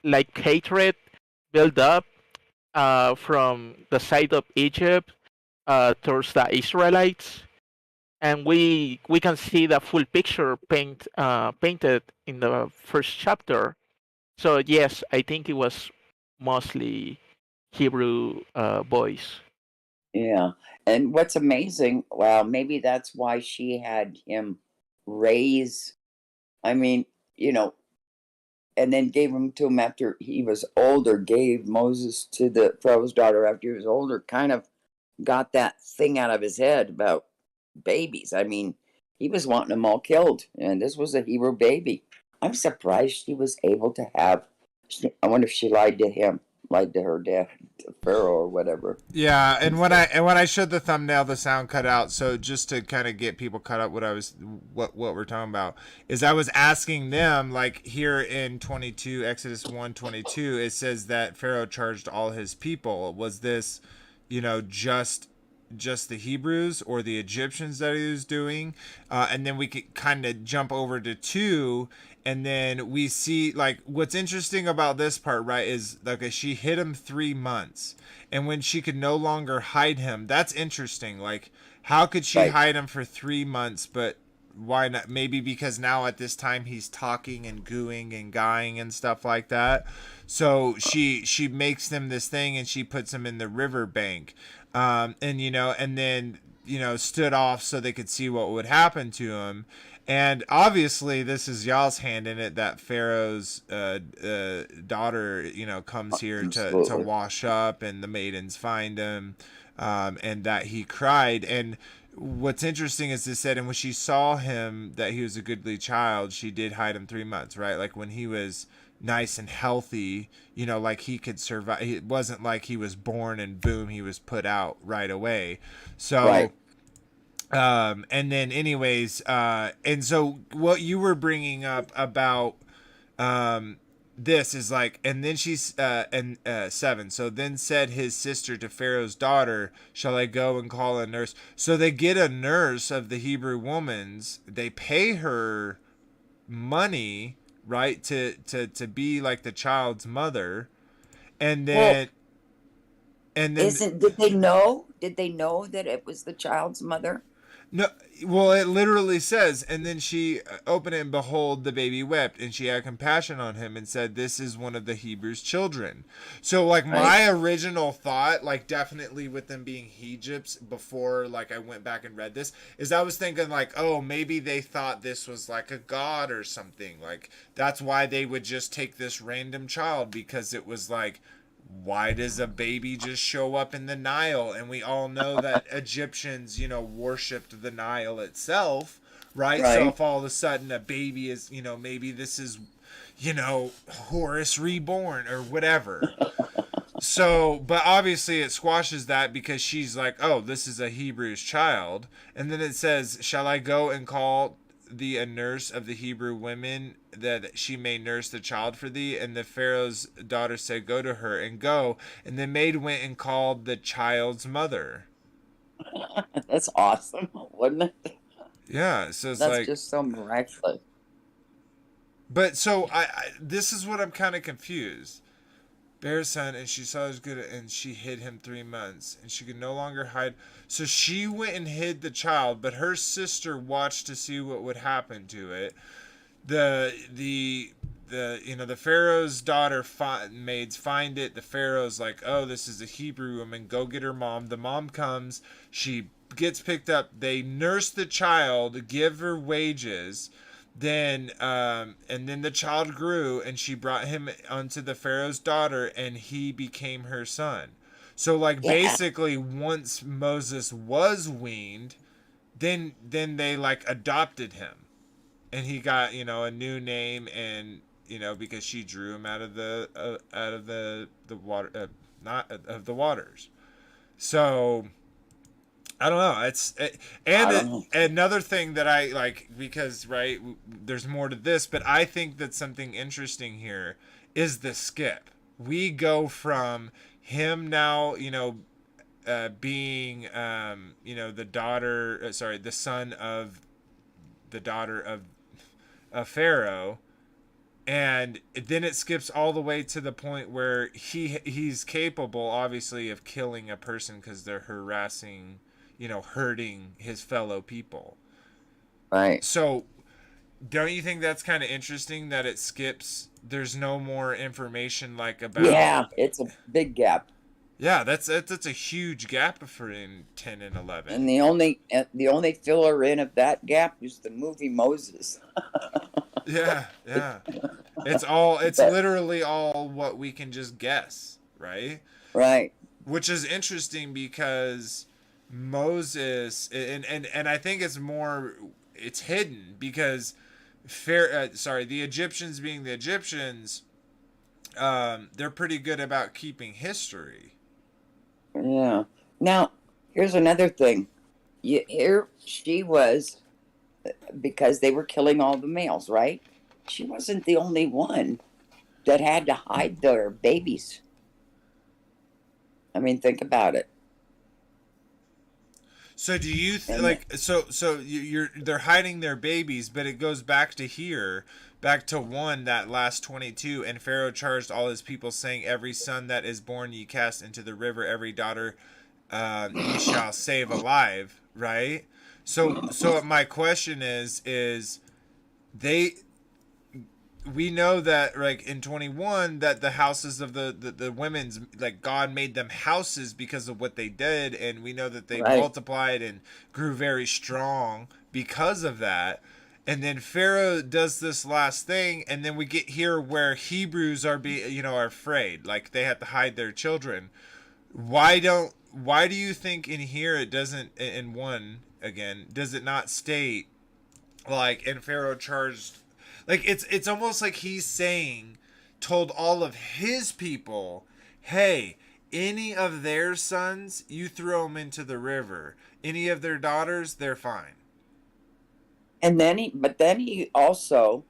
like hatred built up from the side of Egypt towards the Israelites, and we can see the full picture painted in the first chapter. So yes, I think it was mostly Hebrew boys.
yeah. And what's amazing, well, maybe that's why she had him raise, I mean, you know, and then gave him to him after he was older, gave Moses to the Pharaoh's daughter after he was older, kind of got that thing out of his head about babies. I mean, he was wanting them all killed, and this was a Hebrew baby. I'm surprised she was able to have. I wonder if she lied to him. lied to her dad, to Pharaoh or whatever.
Yeah, and when I showed the thumbnail, the sound cut out. So just to kind of get people caught up, what we're talking about is I was asking them, like, here in 22 Exodus 1:22, it says that Pharaoh charged all his people. Was this, just the Hebrews or the Egyptians that he was doing? And then we could kind of jump over to 2, and then we see, like, what's interesting about this part, right, is like she hid him 3 months, and when she could no longer hide him, that's interesting. Like, how could she
Right.
hide him for 3 months? But why not? Maybe because now at this time he's talking and gooing and guying and stuff like that. So she makes them this thing, and she puts him in the riverbank, and then stood off so they could see what would happen to him. And obviously, this is y'all's hand in it that Pharaoh's daughter, comes here to
Absolutely.
wash up, and the maidens find him, and that he cried. And what's interesting is this said, and when she saw him that he was a goodly child, she did hide him 3 months, right? Like when he was nice and healthy, like he could survive. It wasn't like he was born and boom, he was put out right away. So.
Right.
And then anyways, and so what you were bringing up about, this is like, and then she's, 7. So then said his sister to Pharaoh's daughter, shall I go and call a nurse? So they get a nurse of the Hebrew woman's, they pay her money, right, to be like the child's mother. And
Well,
then, and then
did they know? Did they know that it was the child's mother?
No, well, it literally says, and then she opened it, and behold, the baby wept, and she had compassion on him, and said, this is one of the Hebrews' children. So, like,
Right.
my original thought, like, definitely with them being Egypts, before, like, I went back and read this, is I was thinking, like, oh, maybe they thought this was, like, a god or something. Like, that's why they would just take this random child, because it was, like, why does a baby just show up in the Nile? And we all know that Egyptians, worshipped the Nile itself, right? So
Right.
if all of a sudden a baby is, maybe this is, Horus reborn or whatever. So, but obviously it squashes that, because she's like, oh, this is a Hebrew's child. And then it says, shall I go and call thee a nurse of the Hebrew women, that she may nurse the child for thee? And the Pharaoh's daughter said, go to her. And go. And the maid went and called the child's mother.
That's awesome, wasn't it?
Yeah. So it's
That's
like,
just so miraculous.
but so this is what I'm kind of confused. Bear son, and she saw his good, and she hid him 3 months, and she could no longer hide. So she went and hid the child, but her sister watched to see what would happen to it. The Pharaoh's daughter maids find it. The Pharaoh's like, oh, this is a Hebrew woman, go get her mom. The mom comes, she gets picked up, they nurse the child, give her wages. Then and then the child grew, and she brought him unto the Pharaoh's daughter, and he became her son. So, like,
Yeah.
basically, once Moses was weaned, then they, like, adopted him, and he got, a new name, and because she drew him out of the water, not of the waters. So I don't know.
I
And
don't know.
another thing that I like, because, right, there's more to this, but I think that something interesting here is the skip. We go from him now, being, the daughter, the son of the daughter of Pharaoh, and then it skips all the way to the point where he's capable, obviously, of killing a person because they're harassing, hurting his fellow people.
Right.
So don't you think that's kind of interesting that it skips? There's no more information, like, about.
Yeah, it's a big gap.
Yeah, that's a huge gap for in 10 and 11.
And the only filler in of that gap is the movie Moses.
Yeah, it's
But
literally all what we can just guess, right?
right.
Which is interesting, because Moses, and I think it's hidden, because the Egyptians being the Egyptians, they're pretty good about keeping history.
Yeah. Now, here's another thing. Here she was, because they were killing all the males, right? She wasn't the only one that had to hide their babies. I mean, think about it.
So do you
And
like you're they're hiding their babies, but it goes back to here, back to 1 that last 22, and Pharaoh charged all his people saying, every son that is born ye cast into the river, every daughter ye shall save alive, right? So my question is they we know that like in 21 that the houses of the women's, like God made them houses because of what they did, and we know that they
right.
multiplied and grew very strong because of that. And then Pharaoh does this last thing, and then we get here where Hebrews are are afraid, like they have to hide their children. Why do you think in here it doesn't, in 1 again, does it not state like, and Pharaoh charged, like it's almost like he's saying, told all of his people, hey, any of their sons, you throw them into the river, any of their daughters, they're fine.
And then he also,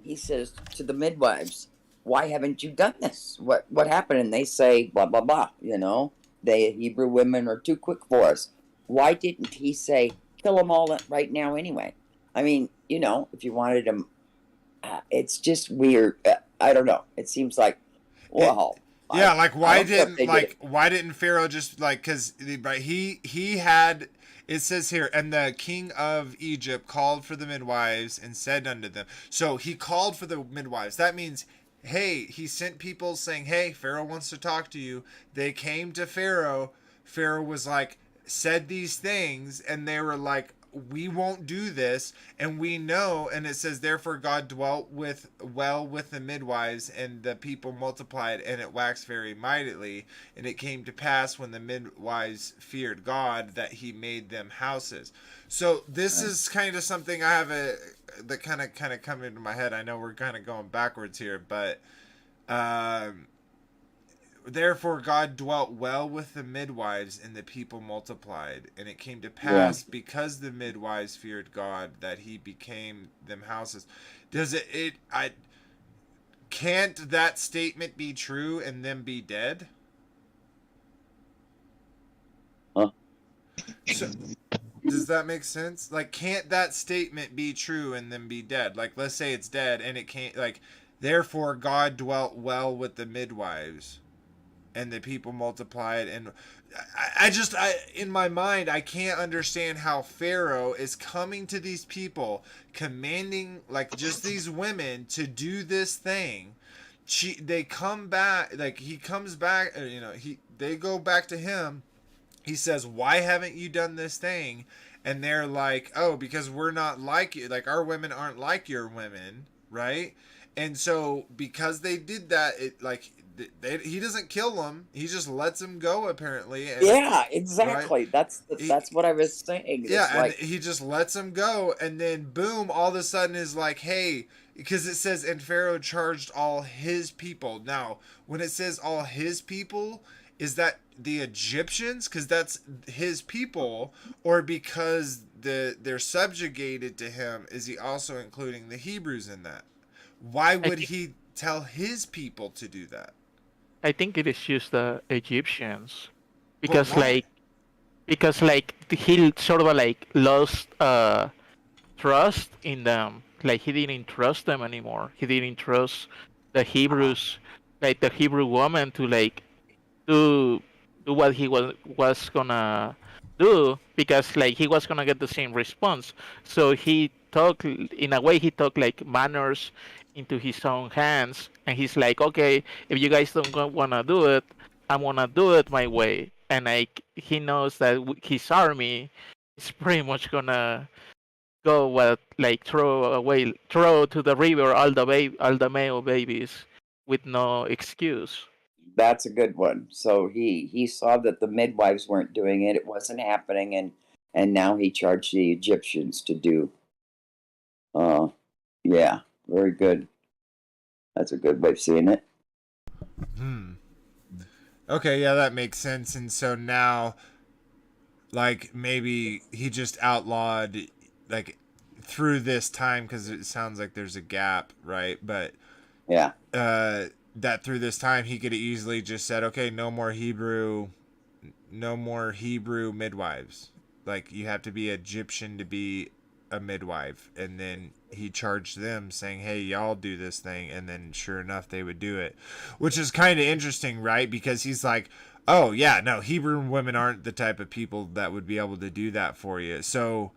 he says to the midwives, "Why haven't you done this? What happened?" And they say, "Blah blah blah." The Hebrew women are too quick for us. Why didn't he say, "Kill them all right now"? Anyway, I mean, if you wanted them, it's just weird. I don't know. It seems like,
It,
well,
yeah,
I
like
I don't care if they did it.
why didn't Pharaoh just like, because right, he had, it says here, and the king of Egypt called for the midwives and said unto them. So he called for the midwives. That means, hey, he sent people saying, hey, Pharaoh wants to talk to you. They came to Pharaoh. Pharaoh was like, said these things, and they were like, we won't do this. And we know, and it says, therefore God dwelt with the midwives, and the people multiplied, and it waxed very mightily. And it came to pass, when the midwives feared God, that he made them houses. So this
Right.
is kind of something I have that kind of come into my head. I know we're kind of going backwards here, but um therefore God dwelt well with the midwives, and the people multiplied. And it came to
Yeah.
pass, because the midwives feared God, that he became them houses. Does it I can't that statement be true and them be dead?
Huh.
So does that make sense? Like, can't that statement be true and then be dead? Like, let's say it's dead, and it can't, like, therefore God dwelt well with the midwives, and the people multiplied. And I in my mind, I can't understand how Pharaoh is coming to these people, commanding like just these women to do this thing. They come back, like he comes back, they go back to him. He says, why haven't you done this thing? And they're like, oh, because we're not like you, like our women aren't like your women, right? And so because they did that, it like he doesn't kill them, he just lets them go apparently. And
Yeah,
right,
exactly.
he,
That's what I was saying.
yeah,
It's
and
like,
he just lets them go, and then boom, all of a sudden is like, hey, because it says, and Pharaoh charged all his people. Now when it says all his people, is that the Egyptians, because that's his people, or because they're subjugated to him, is he also including the Hebrews in that? Why
I
would
think
he tell his people to do that?
I think it is just the Egyptians
But
because
why?
like he sort of like lost trust in them. Like he didn't trust them anymore. He didn't trust the Hebrews, like the Hebrew woman to like do do what he was gonna do because like he was gonna get the same response. So he took, in a way, he took like manners into his own hands, and he's like, okay, if you guys don't wanna do it, I'm gonna do it my way. And like he knows that his army is pretty much gonna go what like throw to the river all the male babies with no excuse.
that's a good one. So he saw that the midwives weren't doing it. It wasn't happening, and now he charged the Egyptians to do. Uh, yeah, very good. That's a good way of seeing it.
Okay, yeah, that makes sense. And so now, like, maybe he just outlawed, like, through this time, because it sounds like there's a gap, right? But
Yeah.
that through this time he could have easily just said, okay, no more Hebrew midwives. Like, you have to be Egyptian to be a midwife. And then he charged them saying, hey, y'all do this thing. And then sure enough, they would do it, which is kind of interesting, right? Because he's like, oh yeah, no, Hebrew women aren't the type of people that would be able to do that for you. So,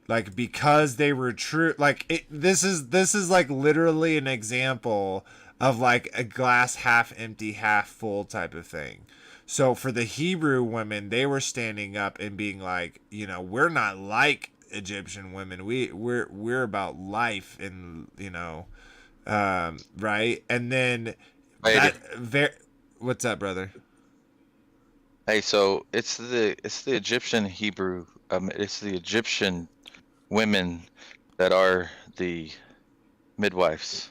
like, because they were true, like, this is like literally an example of like a glass half empty, half full type of thing. So for the Hebrew women, they were standing up and being like, you know, we're not like Egyptian women. We're about life, and you know, right? And then
Right.
what's up, brother?
Hey, so it's the Egyptian Hebrew. It's the Egyptian women that are the midwives,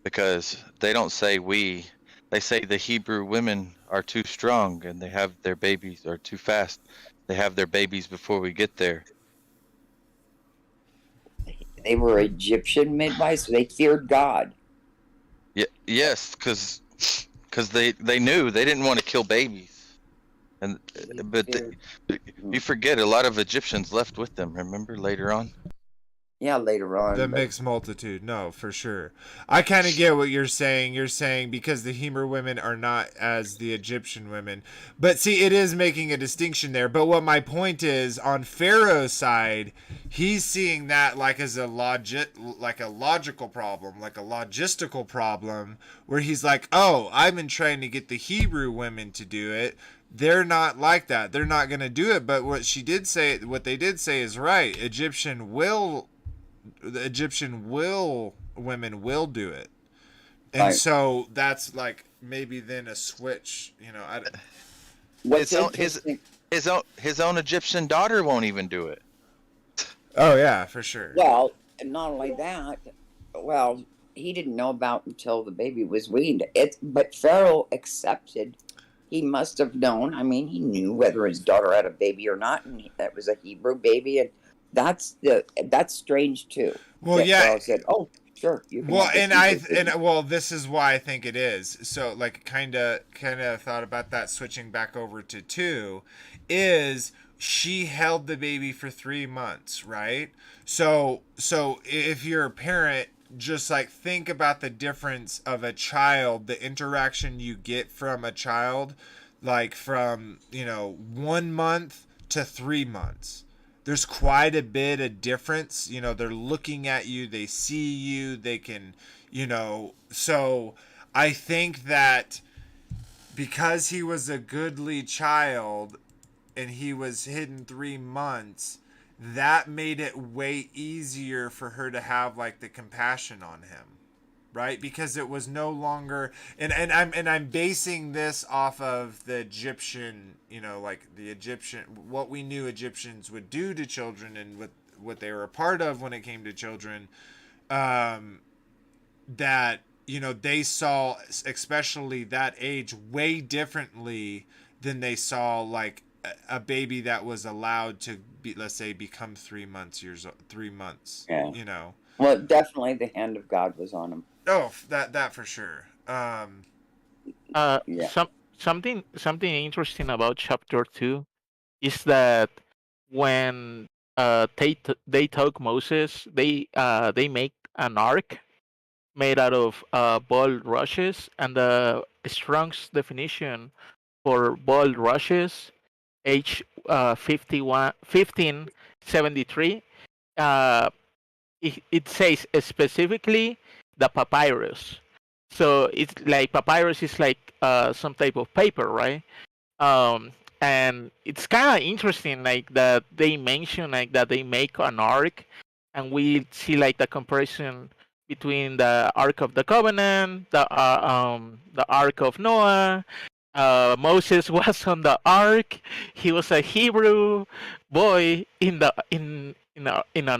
because they don't say we. They say the Hebrew women are too strong and they have their babies, or too fast. They have their babies before we get there.
They were Egyptian midwives. So they feared God.
Yeah, yes, because they knew they didn't want to kill babies, and you forget a lot of Egyptians left with them. Remember later on.
Yeah, later on.
The mixed multitude, no, for sure. I kind of get what you're saying. You're saying because the Hebrew women are not as the Egyptian women. But see, it is making a distinction there. But what my point is, on Pharaoh's side, he's seeing that like as a logical problem, like a logistical problem, where he's like, oh, I've been trying to get the Hebrew women to do it. They're not like that. They're not going to do it. But what they did say is right. The Egyptian women will do it, and
Right.
so that's like maybe then a switch. You know,
What's
His own Egyptian daughter won't even do it.
oh yeah, for sure.
Well, and not only that, well, he didn't know about until the baby was weaned. But Pharaoh accepted. He must have known. I mean, he knew whether his daughter had a baby or not, and that was a Hebrew baby, and that's strange too.
Well,
that
yeah.
Pharaoh said, "Oh, sure, you can."
Well,
have this Hebrew baby."
well, this is why I think it is. So, like, kind of thought about that. Switching back over to 2, is she held the baby for 3 months, right? So if you're a parent, just like think about the difference of a child, the interaction you get from a child, like from 1 month to 3 months. There's quite a bit of difference. They're looking at you, they see you, they can, so I think that because he was a goodly child and he was hidden 3 months, that made it way easier for her to have like the compassion on him, right? Because it was no longer, and I'm basing this off of the Egyptian, like the Egyptian, what we knew Egyptians would do to children, and what they were a part of when it came to children, that they saw, especially that age, way differently than they saw like a baby that was allowed to be, let's say, become 3 months.
Yeah. Well, definitely the hand of God was on him.
Oh, that for sure.
Yeah.
Something interesting about chapter 2 is that when they took Moses, they make an ark made out of bulrushes, and the Strong's definition for bulrushes, H 1573, it says specifically the papyrus. So it's like papyrus is like some type of paper, right? And it's kind of interesting, like that they mention like that they make an ark, and we see like the comparison between the Ark of the Covenant, the Ark of Noah. Moses was on the ark. He was a Hebrew boy in an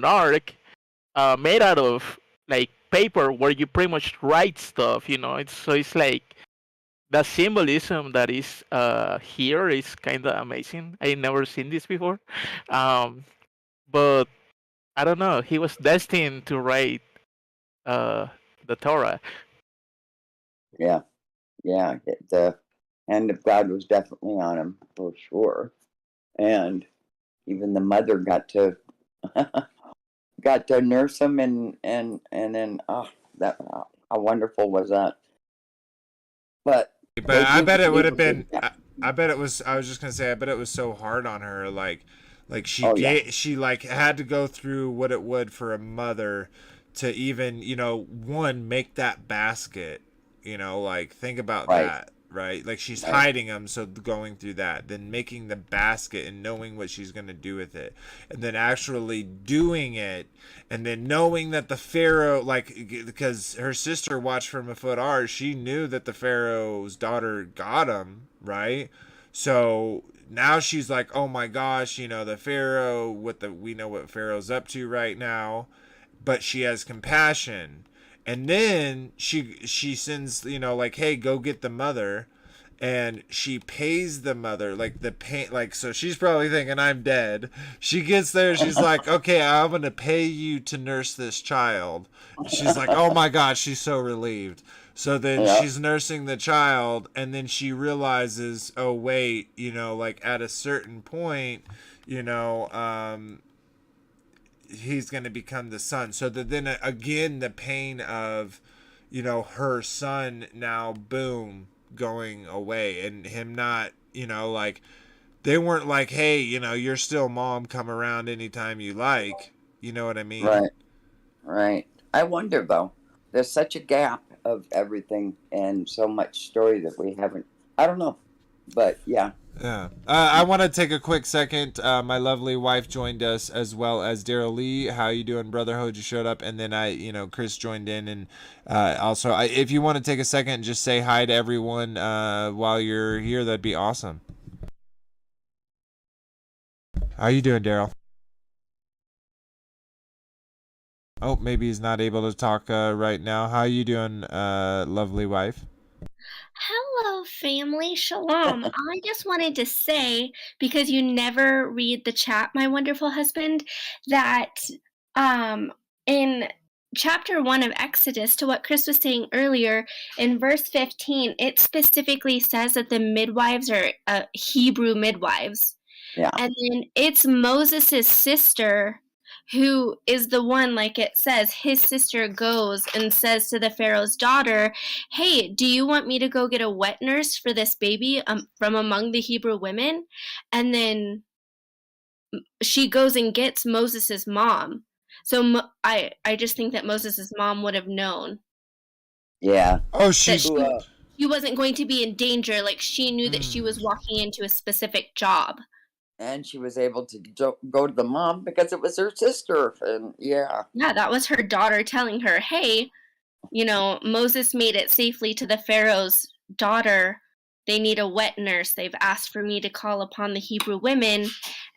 ark made out of like paper where you pretty much write stuff. It's like the symbolism that is here is kind of amazing. I never seen this before, but I don't know. He was destined to write uh, the Torah.
Yeah, yeah. The hand of God was definitely on him for sure, and even the mother got to got to nurse him, and then that how wonderful was that? But
But
they
I
did
bet it would have
able to,
been.
yeah.
I bet it was. I was just gonna say. I bet it was so hard on her. Like
Oh yeah,
she like had to go through what it would for a mother to even one make that basket. Like think about
right,
that, right? Like she's
right,
hiding them, so going through that, then making the basket and knowing what she's gonna do with it, and then actually doing it, and then knowing that the Pharaoh, like, because her sister watched from a foot art, she knew that the Pharaoh's daughter got him, right? So now she's like, oh my gosh, the Pharaoh, we know what Pharaoh's up to right now, but she has compassion. And then she sends, like, hey, go get the mother, and she pays the mother like the pay, like, so she's probably thinking I'm dead. She gets there, she's like, okay, I'm gonna pay you to nurse this child. She's like, oh my god, she's so relieved. So then
yeah,
she's nursing the child, and then she realizes, oh wait, like at a certain point, you know um he's going to become the son. So that then again, the pain of, her son now, boom, going away, and him not, like, they weren't like, hey, you're still mom, come around anytime you like. You know what I mean?
right, right. I wonder though. There's such a gap of everything and so much story that we haven't. I don't know, but yeah.
Yeah. I want to take a quick second. My lovely wife joined us, as well as Daryl Lee. How you doing, brother? Hope you showed up. And then Chris joined in. And also, if you want to take a second and just say hi to everyone while you're here, that'd be awesome. How you doing, Daryl? Oh, maybe he's not able to talk right now. How you doing, lovely wife?
Hello, family. Shalom. I just wanted to say, because you never read the chat, my wonderful husband, that in chapter 1 of Exodus, to what Chris was saying earlier, in verse 15, it specifically says that the midwives are Hebrew midwives.
Yeah.
And then it's Moses' sister who is the one, like it says, his sister goes and says to the Pharaoh's daughter, hey, do you want me to go get a wet nurse for this baby from among the Hebrew women? And then she goes and gets Moses' mom. So I just think that Moses' mom would have known.
Yeah.
Oh,
that
she
wasn't going to be in danger. Like, she knew that she was walking into a specific job.
And she was able to go to the mom because it was her sister. And yeah,
that was her daughter telling her, hey, Moses made it safely to the Pharaoh's daughter. They need a wet nurse. They've asked for me to call upon the Hebrew women.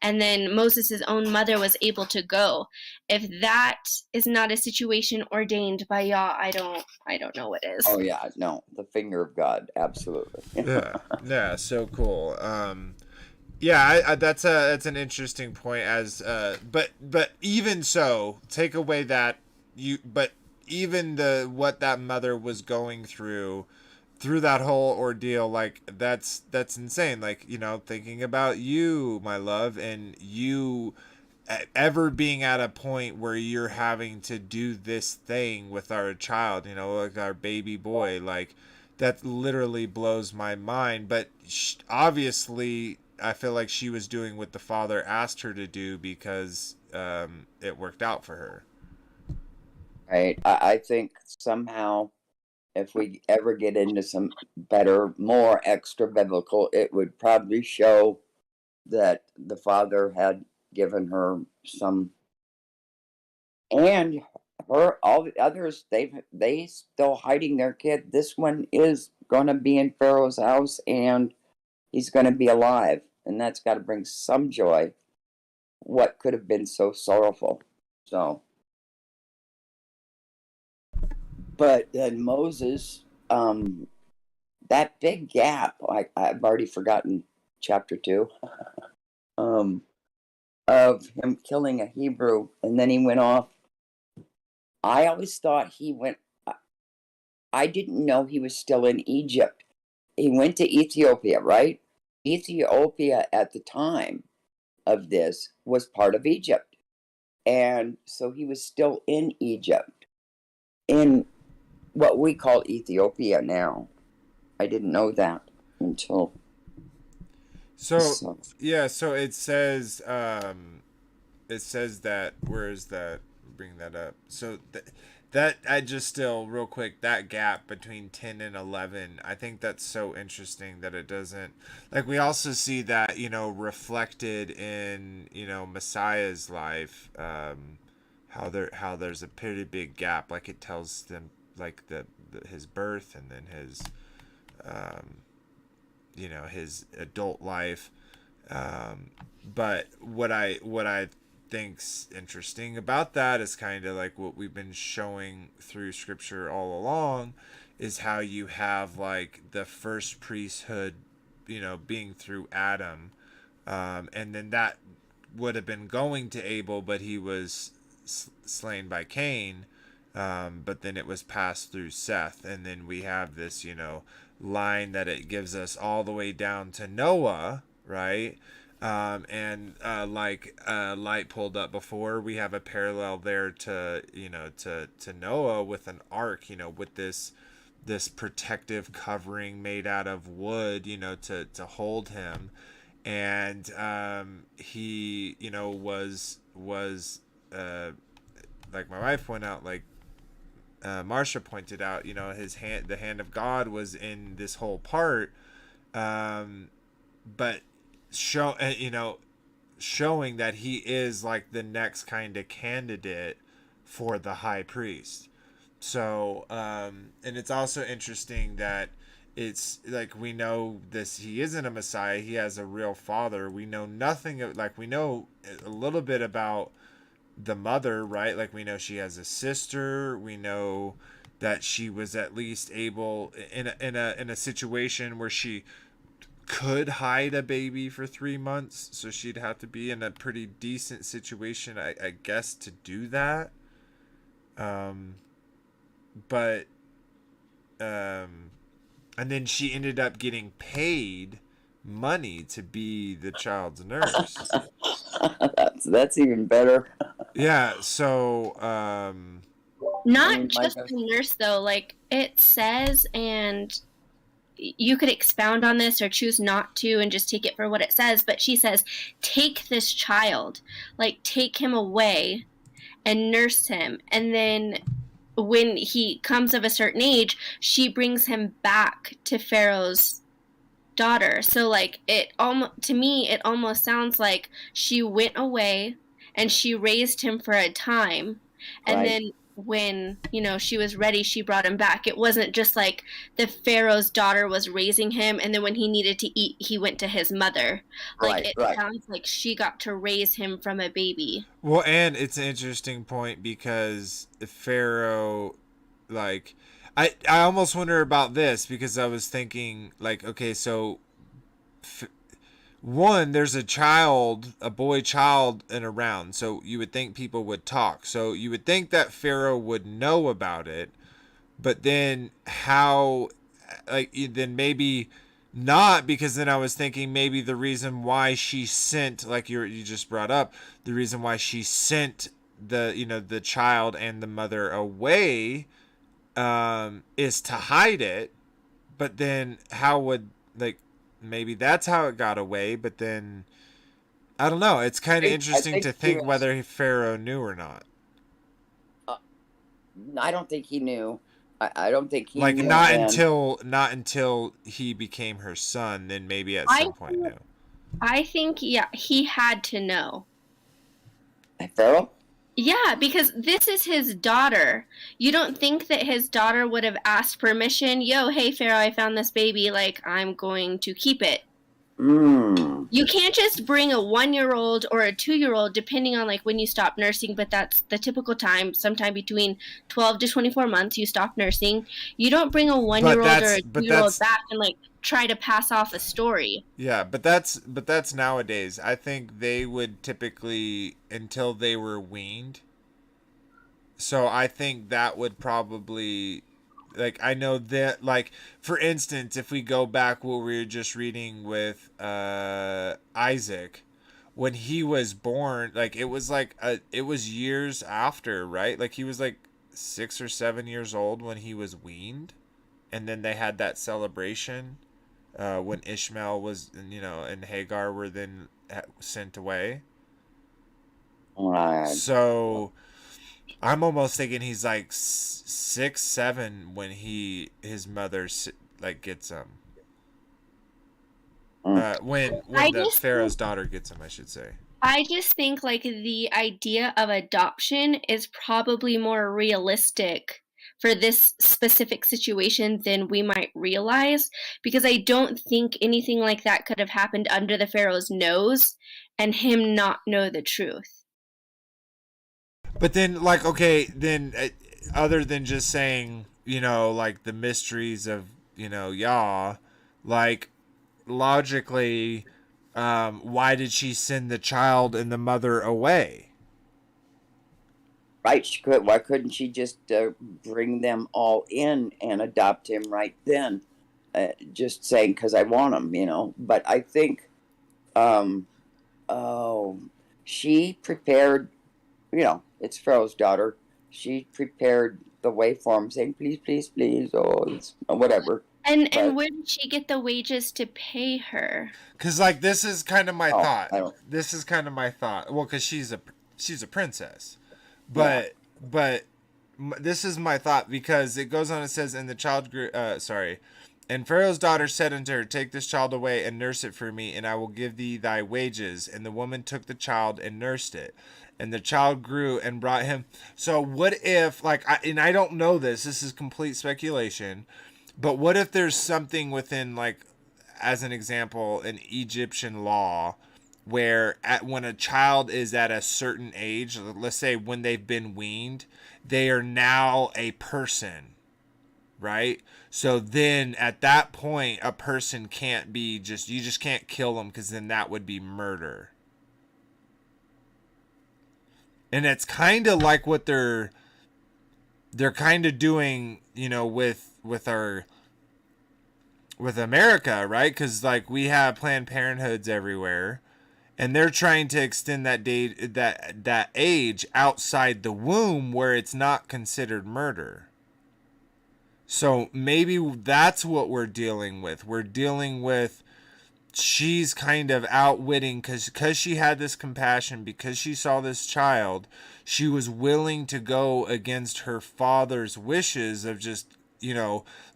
And then Moses' own mother was able to go. If that is not a situation ordained by Yah, I don't know what is.
Oh yeah, no, the finger of God, absolutely.
yeah, so cool. Yeah, that's an interesting point. But even so, take away that but even what that mother was going through that whole ordeal, like that's insane. Like, thinking about you, my love, and you ever being at a point where you're having to do this thing with our child, like our baby boy, like that literally blows my mind. But obviously, I feel like she was doing what the father asked her to do because it worked out for her.
Right. I think somehow, if we ever get into some better, more extra biblical, it would probably show that the father had given her some, and her, all the others, they still hiding their kid. This one is going to be in Pharaoh's house, and he's going to be alive, and that's got to bring some joy. What could have been so sorrowful? So But then Moses, that big gap, I've already forgotten chapter 2, of him killing a Hebrew, and then he went off. I always thought he went, I didn't know he was still in Egypt. He went to Ethiopia, right? Ethiopia at the time of this was part of Egypt. And so he was still in Egypt, in what we call Ethiopia now. I didn't know that until.
So yeah, so it says that, where is that? Bring that up. So that I just still real quick, that gap between 10 and 11, I think that's so interesting that it doesn't, like, we also see that, you know, reflected in, you know, Messiah's life, how there's a pretty big gap, like it tells them like his birth, and then his you know, his adult life. But what I think's interesting about that is kind of like what we've been showing through scripture all along, is how you have like the first priesthood, you know, being through Adam, and then that would have been going to Abel, but he was slain by Cain, but then it was passed through Seth, and then we have this, you know, line that it gives us all the way down to Noah, right? And like Light pulled up before, we have a parallel there to, you know, to Noah with an ark, you know, with this protective covering made out of wood, you know, to hold him. And he, you know, was like my wife pointed out, like Marsha pointed out, you know, the hand of God was in this whole part, but showing that he is like the next kind of candidate for the high priest. So and it's also interesting that it's like, we know this, he isn't a Messiah, he has a real father. We know nothing of, like, we know a little bit about the mother, right? Like, we know she has a sister. We know that she was at least able in a situation where she could hide a baby for 3 months, so she'd have to be in a pretty decent situation, I guess, to do that. But and then she ended up getting paid money to be the child's nurse.
That's even better.
Yeah, so
not just the nurse though, like it says, and you could expound on this or choose not to and just take it for what it says, but she says, take this child, like take him away and nurse him, and then when he comes of a certain age, she brings him back to Pharaoh's daughter. So like, to me it almost sounds like she went away and she raised him for a time, and
Right.
then when, you know, she was ready, she brought him back. It wasn't just like the Pharaoh's daughter was raising him, and then when he needed to eat, he went to his mother. Like, it sounds like she got to raise him from a baby.
Well, and it's an interesting point because Pharaoh, like, I almost wonder about this, because I was thinking, like, okay, so one, there's a boy child and around, so you would think people would talk. So you would think that Pharaoh would know about it, but then how, like, then maybe not, because then I was thinking maybe the reason why she sent, like you just brought up, the reason why she sent the child and the mother away, is to hide it. But then how would, like, maybe that's how it got away, but then I don't know. It's kind of interesting to think whether Pharaoh knew or not.
I don't think he knew. I don't think he
like
knew.
Not until he became her son, then maybe at some point knew.
I think, yeah, he had to know.
Pharaoh?
Yeah, because this is his daughter. You don't think that his daughter would have asked permission? Yo, hey, Pharaoh, I found this baby. Like, I'm going to keep it. You can't just bring a 1-year-old or a 2-year-old, depending on like when you stop nursing, but that's the typical time, sometime between 12 to 24 months you stop nursing. You don't bring a 1-year-old or a 2-year-old back and like try to pass off a story.
Yeah, but that's nowadays. I think they would typically until they were weaned. So I think that would probably, like, I know that, like, for instance, if we go back what we were just reading with Isaac, when he was born, like it was years after, right? Like he was like 6 or 7 years old when he was weaned, and then they had that celebration when Ishmael was, and Hagar were then sent away.
Right.
So I'm almost thinking he's like 6, 7 when his mother like gets him. When the Pharaoh's daughter gets him, I should say.
I just think like the idea of adoption is probably more realistic for this specific situation than we might realize, because I don't think anything like that could have happened under the Pharaoh's nose and him not know the truth.
But then, like, okay, then other than just saying, like the mysteries of, Yah, like, logically, why did she send the child and the mother away?
Right, she could. Why couldn't she just bring them all in and adopt him right then? Just saying, because I want him, But I think, she prepared, it's Pharaoh's daughter. She prepared the way for him, saying, please, please, please, whatever.
And where did she get the wages to pay her?
Because, like, this is kind of my thought. This is kind of my thought. Well, because she's a princess. But this is my thought, because it goes on, it says, and the child grew, and Pharaoh's daughter said unto her, take this child away and nurse it for me, and I will give thee thy wages. And the woman took the child and nursed it. And the child grew and brought him. So what if, like, I don't know this is complete speculation, but what if there's something within, like, as an example, an Egyptian law, where when a child is at a certain age, let's say when they've been weaned, they are now a person, right? So then at that point, a person can't be you just can't kill them, because then that would be murder. And it's kind of like what they're kind of doing, with America, right? Because, like, we have Planned Parenthoods everywhere, and they're trying to extend that that age outside the womb, where it's not considered murder. So maybe that's what we're dealing with. We're dealing with, she's kind of outwitting, because she had this compassion, because she saw this child, she was willing to go against her father's wishes of just,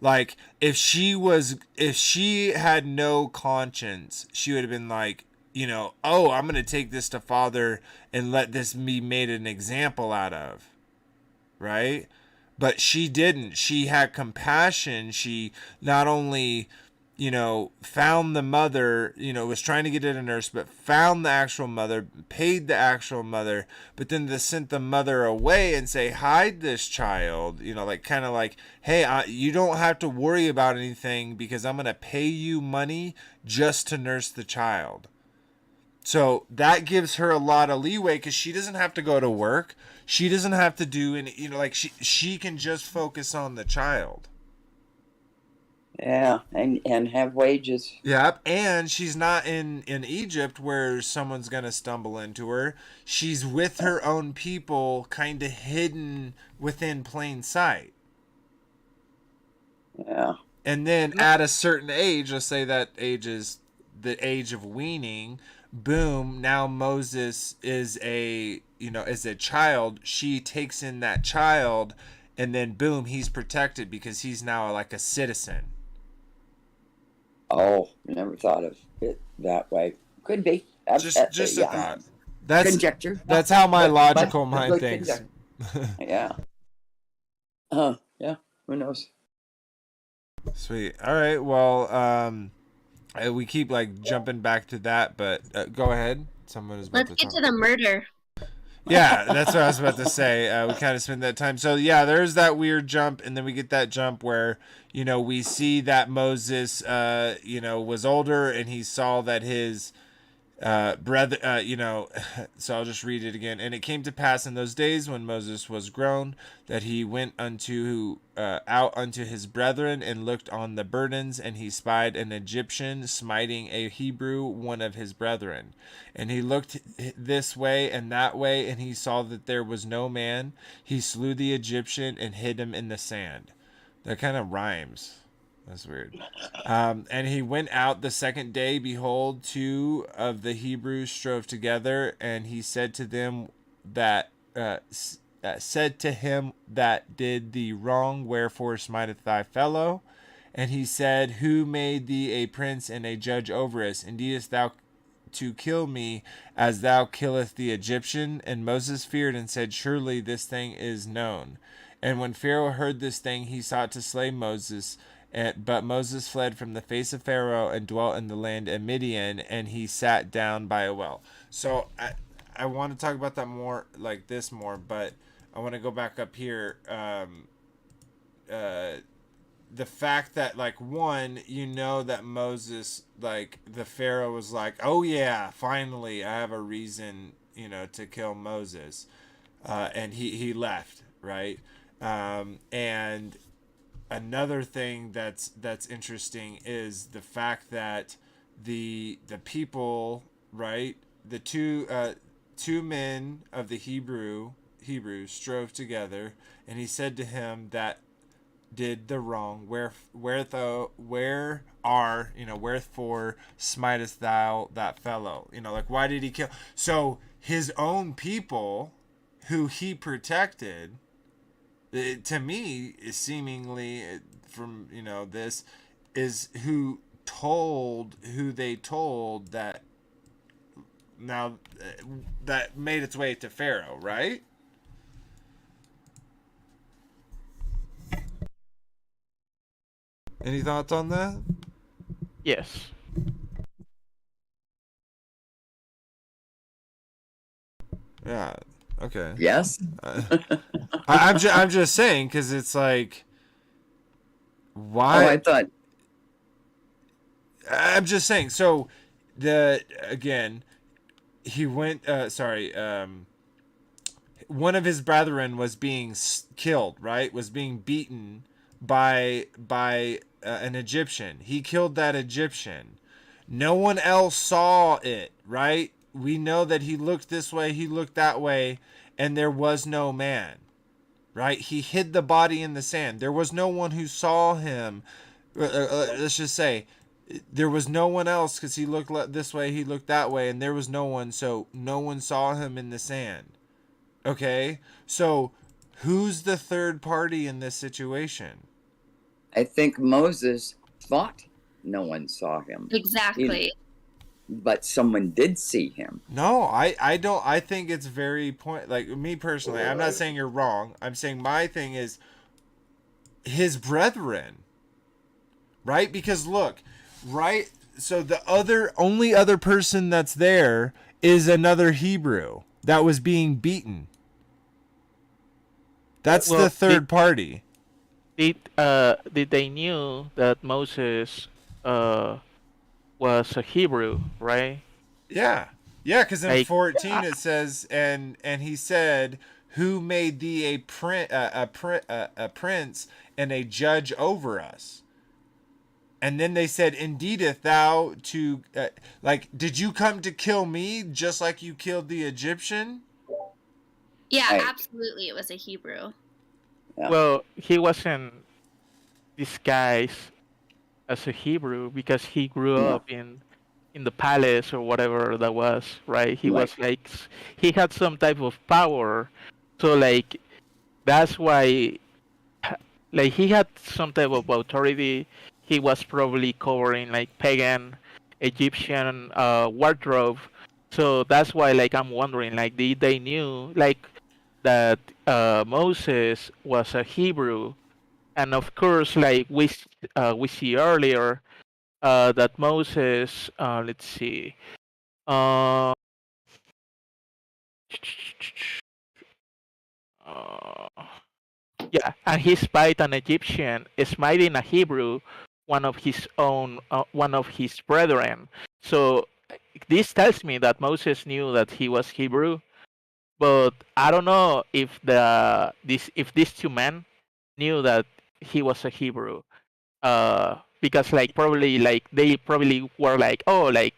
like, if she had no conscience, she would have been like, I'm going to take this to father and let this be made an example out of, right? But she didn't. She had compassion. She not only, found the mother, was trying to get it a nurse, but found the actual mother, paid the actual mother, but then they sent the mother away and say, hide this child, like, kind of like, hey, you don't have to worry about anything, because I'm going to pay you money just to nurse the child. So that gives her a lot of leeway, because she doesn't have to go to work. She doesn't have to do any, like, she can just focus on the child.
Yeah, and have wages.
Yep, and she's not in Egypt where someone's going to stumble into her. She's with her own people, kind of hidden within plain sight.
Yeah.
And then at a certain age, let's say that age is the age of weaning, boom, now Moses is a child. She takes in that child, and then boom, he's protected because he's now like a citizen.
Oh, never thought of it that way. Could be.
Just a thought. That's
conjecture.
That's how my logical mind thinks.
Yeah. Yeah. Who knows?
Sweet. All right. Well, We keep like jumping back to that, but go ahead. Someone is about
Let's
to
get
talk.
to the murder.
Yeah, that's what I was about to say. We kind of spend that time. So yeah, there's that weird jump, and then we get that jump where we see that Moses, was older, and he saw that his brother, so I'll just read it again. And it came to pass in those days when Moses was grown that he went out unto his brethren and looked on the burdens, and he spied an Egyptian smiting a Hebrew, one of his brethren. And he looked this way and that way, and he saw that there was no man. He slew the Egyptian and hid him in the sand. That kind of rhymes. That's weird. And he went out the second day. Behold, two of the Hebrews strove together, and he said to them that did thee wrong. Wherefore smiteth thy fellow? And he said, Who made thee a prince and a judge over us? Indeedest thou to kill me as thou killest the Egyptian? And Moses feared and said, Surely this thing is known. And when Pharaoh heard this thing, he sought to slay Moses. But Moses fled from the face of Pharaoh and dwelt in the land of Midian, and he sat down by a well. So I want to talk about that more, like this more, but I want to go back up here. The fact that, like, one, that Moses, like, the Pharaoh was like, oh yeah, finally I have a reason, to kill Moses. And he left, right? And another thing that's interesting is the fact that the people, right, the two men of the Hebrews strove together, and he said to him that did the wrong, wherefore smitest thou that fellow? Like, why did he kill? So his own people who he protected, to me, is seemingly from this is who they told that now that made its way to Pharaoh, right? Any thoughts on that?
Yes.
Yeah. Okay.
Yes.
I'm just saying, because it's like, why?
Oh, I thought.
I'm just saying. So he went. One of his brethren was being killed. Right, was being beaten by an Egyptian. He killed that Egyptian. No one else saw it. Right. We know that he looked this way, he looked that way, and there was no man. Right? He hid the body in the sand. There was no one who saw him. Let's just say there was no one else, because he looked this way, he looked that way, and there was no one, so no one saw him in the sand. Okay? So who's the third party in this situation?
I think Moses thought no one saw him.
Exactly.
But someone did see him.
No, I don't. I think it's very like, me personally, I'm not saying you're wrong. I'm saying my thing is his brethren, right? Because look, right? So the only other person that's there is another Hebrew that was being beaten. That's the third party.
Did they knew that Moses was a Hebrew, right?
Yeah, because in
Like,
14 it says, and he said, "Who made thee a prince and a judge over us?" And then they said, "Indeedeth thou to did you come to kill me just like you killed the Egyptian?"
Yeah,
Right.
absolutely. It was a Hebrew.
Yeah.
well, he wasn't disguised as a Hebrew because he grew
Yeah.
up in the palace or whatever that was, right? He
Right.
was like, he had some type of power, so like that's why, like, he had some type of authority. He was probably covering like pagan Egyptian wardrobe, so that's why, like, I'm wondering, like, did they knew like that Moses was a Hebrew? And of course, like we see earlier, that Moses, let's see, uh, uh, yeah, and he spied an Egyptian, smiting a Hebrew, one of his brethren. So this tells me that Moses knew that he was Hebrew, but I don't know if these two men knew that he was a Hebrew. Because like probably like they probably were like, oh, like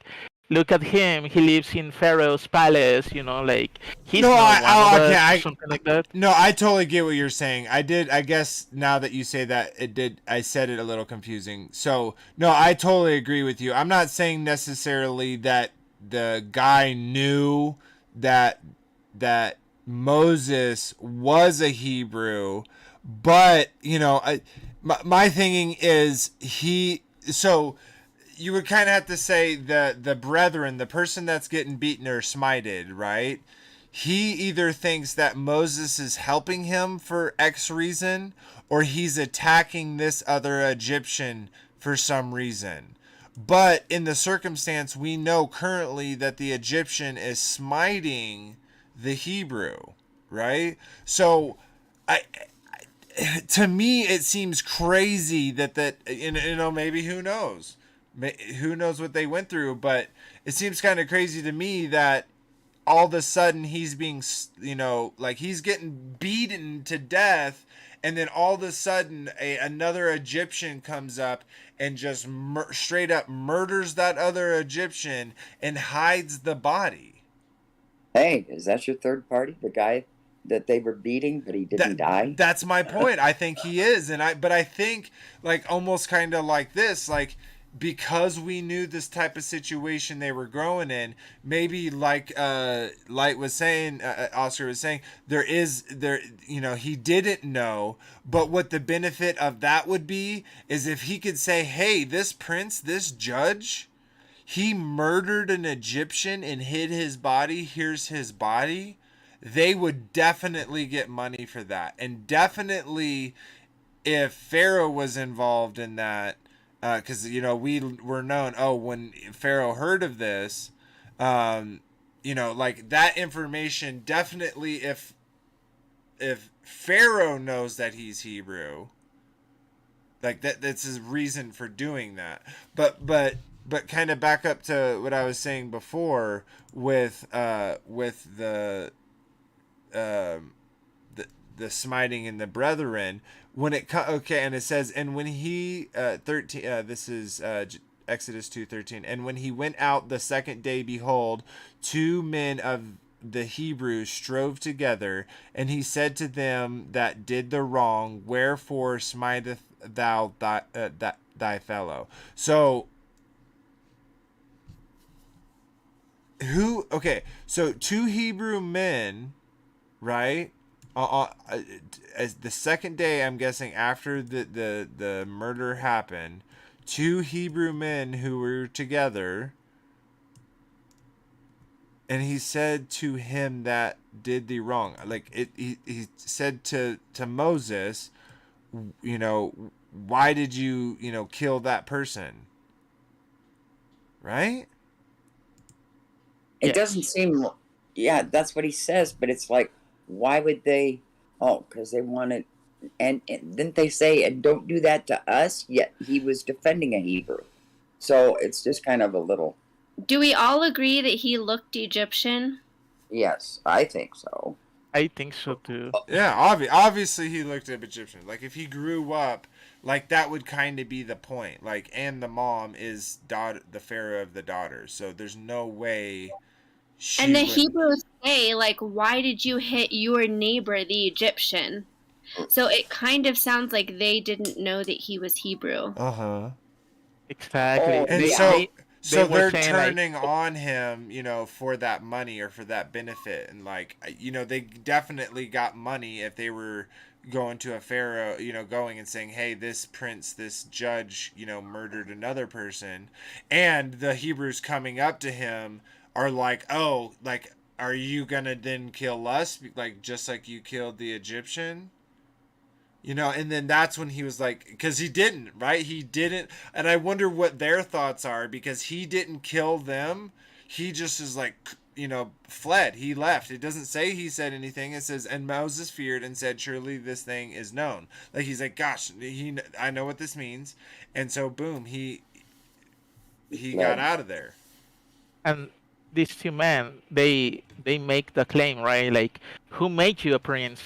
look at him, he lives in Pharaoh's palace, like he's
No,
not one of
okay,
us or something like that.
no, I totally get what you're saying. I guess now that you say that, I said it a little confusing. So, no, I totally agree with you. I'm not saying necessarily that the guy knew that Moses was a Hebrew, but, my thinking is so you would kind of have to say the brethren, the person that's getting beaten or smited, right? He either thinks that Moses is helping him for X reason, or he's attacking this other Egyptian for some reason. But in the circumstance, we know currently that the Egyptian is smiting the Hebrew, right? So, I to me, it seems crazy that maybe who knows what they went through, but it seems kind of crazy to me that all of a sudden he's being, like he's getting beaten to death, and then all of a sudden another Egyptian comes up and just straight up murders that other Egyptian and hides the body.
Hey, is that your third party? The guy that they were beating, but he didn't die?
That's my point. I think he is, but I think like almost kind of like this, like because we knew this type of situation they were growing in, maybe like Light was saying, Oscar was saying, he didn't know, but what the benefit of that would be is if he could say, hey, this prince, this judge, he murdered an Egyptian and hid his body. Here's his body. They would definitely get money for that. And definitely if Pharaoh was involved in that, because, we were known, when Pharaoh heard of this, like that information, definitely if Pharaoh knows that he's Hebrew, like that's his reason for doing that. But kind of back up to what I was saying before with the the smiting and the brethren, when and it says, and when he 13 this is Exodus 2:13, and when he went out the second day, behold, two men of the Hebrews strove together, and he said to them that did the wrong, wherefore smiteth thou thy fellow? So so two Hebrew men, right? As the second day, I'm guessing after the murder happened, two Hebrew men who were together, and he said to him that did the wrong, like he said to Moses, why did you kill that person, right?
It
Yes.
doesn't seem, yeah, that's what he says, but it's like, why would they? Oh, because they wanted, and didn't they say, and don't do that to us? Yet he was defending a Hebrew. So it's just kind of a little,
Do we all agree that he looked Egyptian?
yes, I think so.
I think so too.
Yeah, obviously he looked at Egyptian. Like if he grew up, like that would kind of be the point. Like, and the mom is the Pharaoh of the daughters, so there's no way she
And the
would.
Hebrews say, like, why did you hit your neighbor, the Egyptian? So it kind of sounds like they didn't know that he was Hebrew.
Uh-huh.
Exactly.
Oh,
And
They
yeah.
they they
so
were
they're
saying like,
turning on him, for that money or for that benefit, and like, they definitely got money if they were going to a pharaoh, going and saying, hey, this prince, this judge, murdered another person, and the Hebrews coming up to him are like, oh, like, are you gonna then kill us, like just like you killed the Egyptian? You know, and then that's when he was like, because he didn't, right? He didn't. And I wonder what their thoughts are, because he didn't kill them. He just is like, you know, fled. He left. It doesn't say he said anything. It says, and Moses feared and said, surely this thing is known. Like, he's like, gosh, I know what this means. And so, boom, he got
Fled.
out of there.
And these two men, they make the claim, right? Like, who made you a prince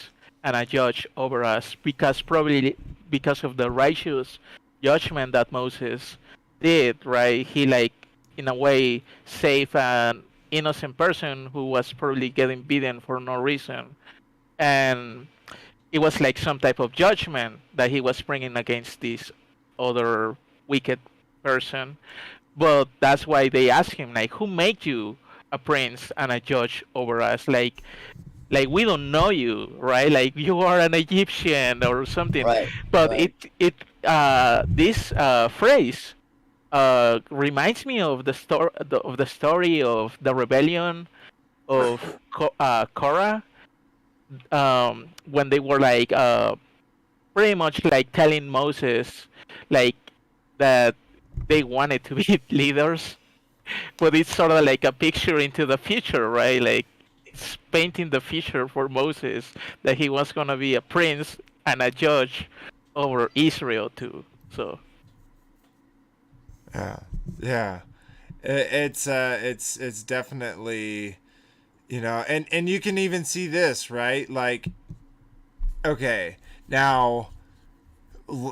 and a judge over us? Because probably because of the righteous judgment that Moses did, right? He like in a way saved an innocent person who was probably getting beaten for no reason, and it was like some type of judgment that he was bringing against this other wicked person. But that's why they ask him, like, who made you a prince and a judge over us? Like we don't know you, right? Like you are an Egyptian or something.
Right.
But
Right.
this phrase reminds me of the story of the rebellion of Korah, when they were like pretty much like telling Moses like that they wanted to be leaders, but it's sort of like a picture into the future, right? Like it's painting the future for Moses that he was gonna be a prince and a judge over Israel too. So
Yeah. Yeah. It's definitely, you know, and you can even see this, right? Like, okay, now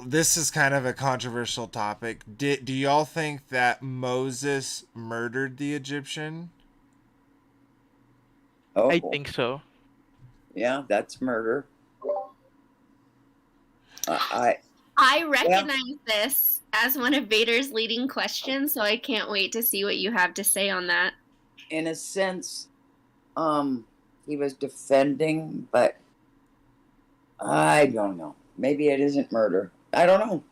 this is kind of a controversial topic. Do y'all think that Moses murdered the Egyptian?
I
Oh,
think so.
yeah, that's murder. I
I
yeah,
recognize this as one of Vader's leading questions, so I can't wait to see what you have to say on that.
in a sense, he was defending, but I don't know. Maybe it isn't murder. I don't know.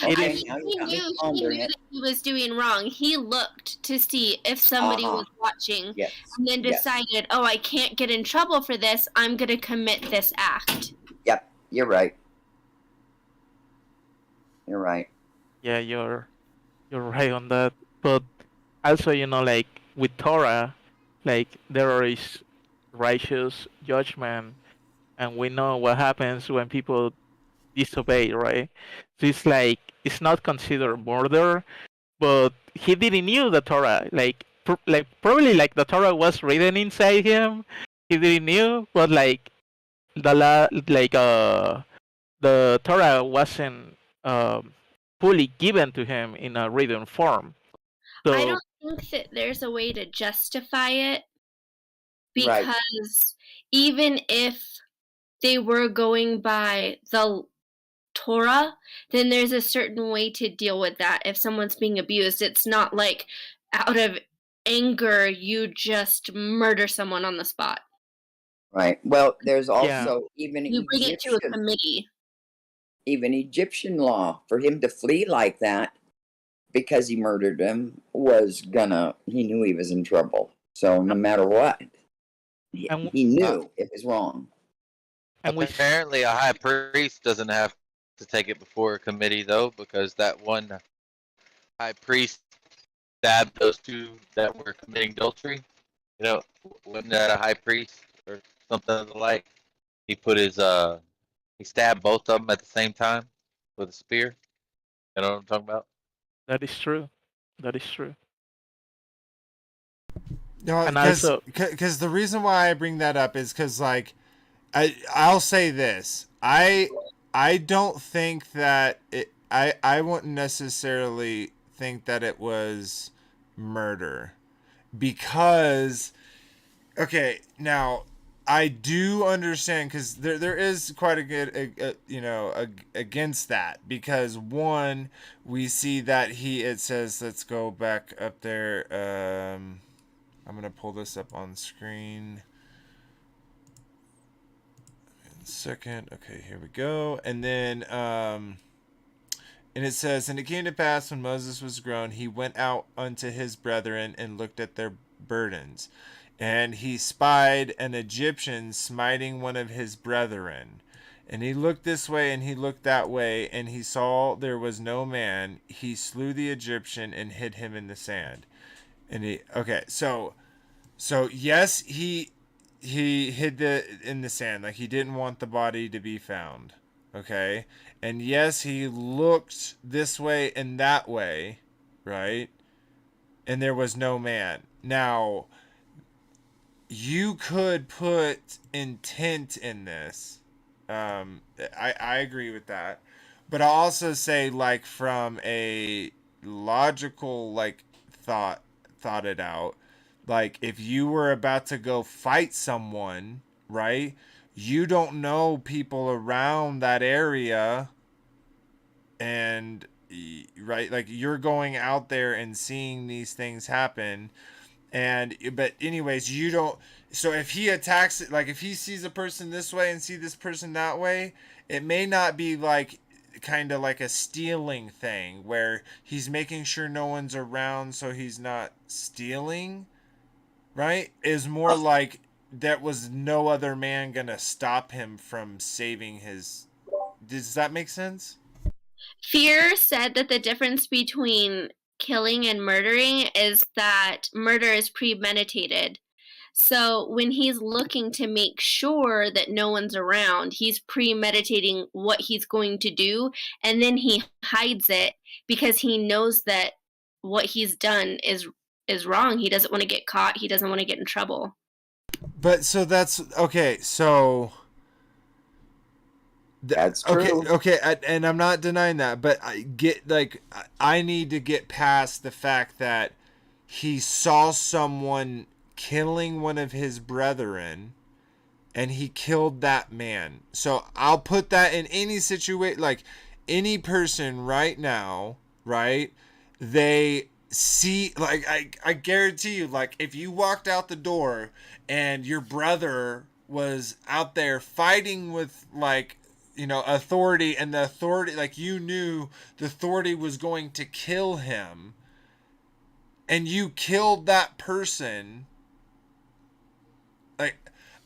It
Okay,
is.
now you
He
got me
knew
pondering it.
that he was doing wrong. He looked to see if somebody
Uh-huh.
was watching
Yes.
and then
Yes.
decided, oh, I can't get in trouble for this. I'm going to commit this act.
Yep. You're right. You're right.
Yeah, you're right on that. But also, like with Torah, like there is righteous judgment, and we know what happens when people disobey, right? So it's like it's not considered murder, but he didn't knew the Torah. Like probably like the Torah was written inside him. He didn't knew, but like the Torah wasn't fully given to him in a written form.
I
So
don't think that there's a way to justify it
Right.
because even if they were going by the Torah, then there's a certain way to deal with that. If someone's being abused, it's not like out of anger you just murder someone on the spot.
Right. Well, there's
yeah,
also even
You bring it to a
Egyptian,
committee.
even Egyptian law for him to flee like that because he murdered him was gonna. He knew he was in trouble. So no matter what,
and
he
Uh,
knew it was wrong.
and we
apparently, a high priest doesn't have to take it before a committee though, because that one high priest stabbed those two that were committing adultery. You know, wasn't that a high priest or something of the like? He put his he stabbed both of them at the same time with a spear. You know what I'm talking about?
that is true. That is true.
No,
And
because
also,
the reason why I bring that up is because, like, I'll say this. I don't think that I wouldn't necessarily think that it was murder, because okay, now I do understand, because there is quite a good against that, because one, we see that it says, let's go back up there. I'm gonna pull this up on screen. Second. Okay, here we go. And then and it says, and it came to pass when Moses was grown, he went out unto his brethren and looked at their burdens, and he spied an Egyptian smiting one of his brethren, And he looked this way and he looked that way, and he saw there was no man. He slew the Egyptian and hid him in the sand. And so yes, he hid in the sand, like he didn't want the body to be found. Okay? And yes, he looked this way and that way, right? And there was no man. Now, you could put intent in this. I agree with that. But I'll also say, like, from a logical, like, thought it out. Like, if you were about to go fight someone, right? You don't know people around that area, and right, like, you're going out there and seeing these things happen. And but anyways, you don't. So if he attacks it, like if he sees a person this way and see this person that way, it may not be like kind of like a stealing thing where he's making sure no one's around so he's not stealing, right? Is more like there was no other man gonna stop him from saving his. Does that make sense?
Fear said that the difference between killing and murdering is that murder is premeditated. So when he's looking to make sure that no one's around, he's premeditating what he's going to do, and then he hides it because he knows that what he's done is wrong. He doesn't want to get caught. He doesn't want to get in trouble.
But so that's okay. So
That's true.
Okay, and I'm not denying that, but I need to get past the fact that he saw someone killing one of his brethren, and he killed that man. So I'll put that in any situation, like any person right now, right? They see, like, I guarantee you, like, if you walked out the door and your brother was out there fighting with, like, authority, and the authority, like, you knew the authority was going to kill him, and you killed that person, like,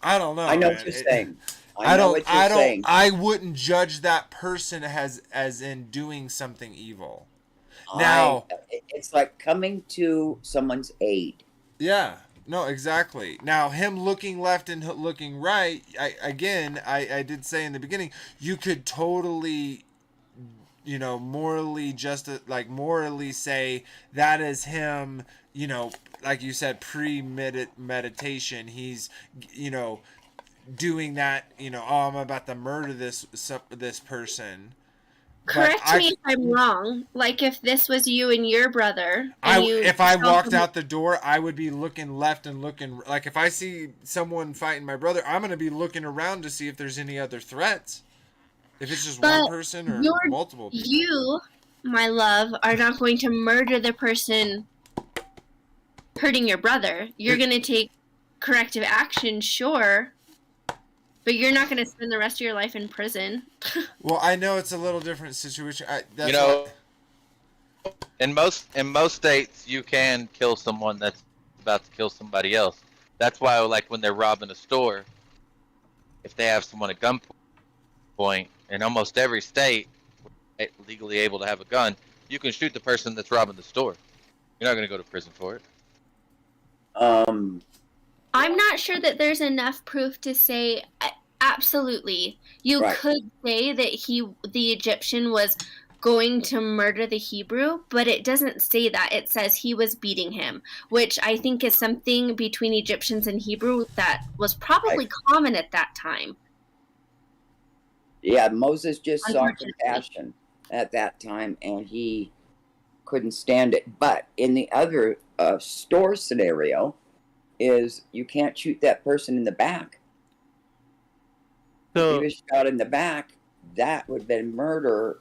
I don't know.
I know
man.
what you're saying. I know what you're saying.
I wouldn't judge that person as in doing something evil. Now,
It's like coming to someone's aid.
yeah. No, exactly. Now, him looking left and looking right, I did say in the beginning, you could totally, morally morally say that is him, like you said, meditation. He's, doing that, I'm about to murder this person.
Correct me if I'm wrong. Like if this was you and your brother,
if I walked out the door, I would be looking left and looking. Like if I see someone fighting my brother, I'm going to be looking around to see if there's any other threats. If it's just one person or multiple people.
You, my love, are not going to murder the person hurting your brother. You're going to take corrective action, sure. But you're not going to spend the rest of your life in prison.
Well, I know it's a little different situation.
In most states, you can kill someone that's about to kill somebody else. That's why, like, when they're robbing a store, if they have someone at gunpoint, in almost every state, legally able to have a gun, you can shoot the person that's robbing the store. You're not going to go to prison for it.
I'm not sure that there's enough proof to say absolutely. You could say that the Egyptian was going to murder the Hebrew, but it doesn't say that. It says he was beating him, which I think is something between Egyptians and Hebrew that was probably common at that time.
Yeah, Moses just saw compassion at that time, and he couldn't stand it. But in the other store scenario, is you can't shoot that person in the back.
So,
if he was shot in the back, that would have been murder,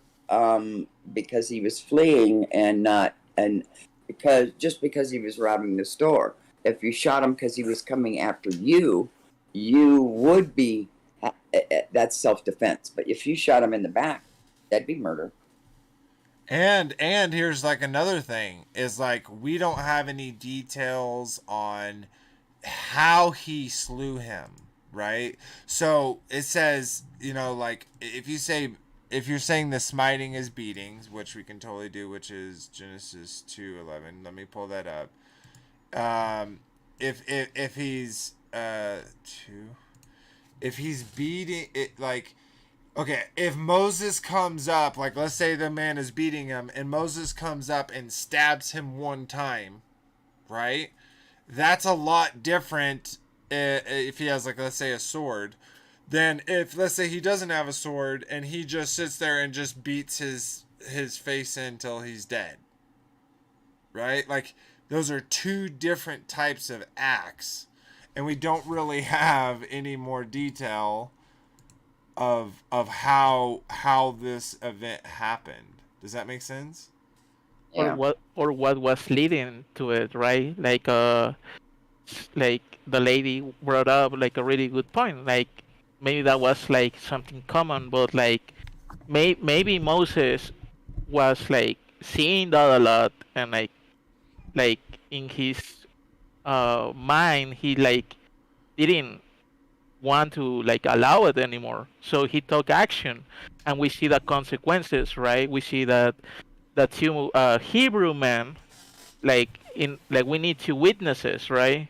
because he was fleeing because he was robbing the store. If you shot him because he was coming after you, you would be, that's self-defense. But if you shot him in the back, that'd be murder.
And here's like another thing is like we don't have any details on how he slew him, right? So it says, like if you're saying the smiting is beatings, which we can totally do, which is Genesis 2:11. Let me pull that up. If he's if he's beating it, like, okay, if Moses comes up, like, let's say the man is beating him and Moses comes up and stabs him one time, right? That's a lot different if he has, like, let's say a sword, than if, let's say, he doesn't have a sword and he just sits there and just beats his face in until he's dead, right? Like, those are two different types of acts, and we don't really have any more detail of how this event happened. Does that make sense?
Yeah.
Or what was leading to it, right? Like the lady brought up like a really good point. Like maybe that was like something common, but like maybe Moses was like seeing that a lot, and like in his mind he like didn't want to like allow it anymore, so he took action, and we see the consequences, right? We see that two Hebrew men, like we need two witnesses, right,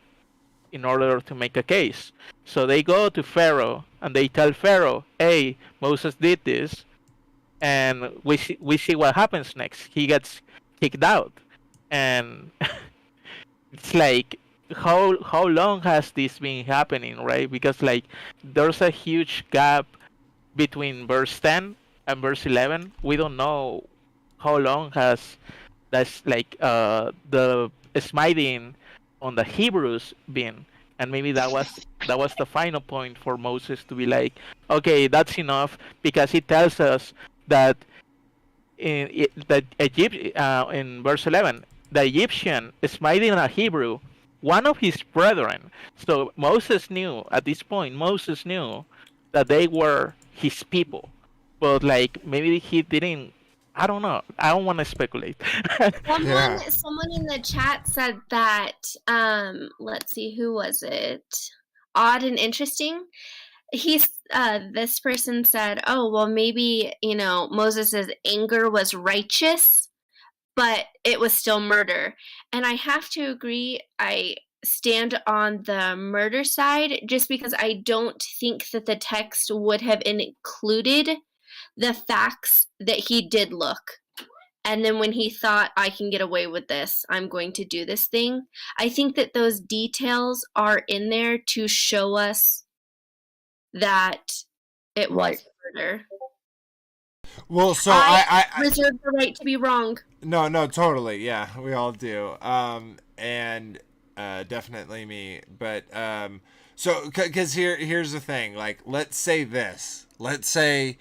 in order to make a case. So they go to Pharaoh and they tell Pharaoh, "Hey, Moses did this," and we see what happens next. He gets kicked out, and it's like how long has this been happening, right? Because like there's a huge gap between verse 10 and verse 11. We don't know how long has that's like the smiting on the Hebrews been, and maybe that was the final point for Moses to be like, okay, that's enough, because he tells us that in verse 11, the Egyptian smiting a Hebrew, one of his brethren. So Moses knew at this point. Moses knew that they were his people, but like maybe he didn't. I don't know. I don't want to speculate.
Someone,
Yeah.
someone in the chat said that. Let's see, who was it? Odd and interesting. This person said, "Oh, well, maybe Moses's anger was righteous, but it was still murder." And I have to agree. I stand on the murder side just because I don't think that the text would have included the facts that he did look. And then when he thought, I can get away with this, I'm going to do this thing. I think that those details are in there to show us that it
Right.
was murder.
Well, so
I
I
reserve the right to be wrong.
no, totally. Yeah, we all do. And definitely me. But so because here's the thing. Like, let's say this. Let's say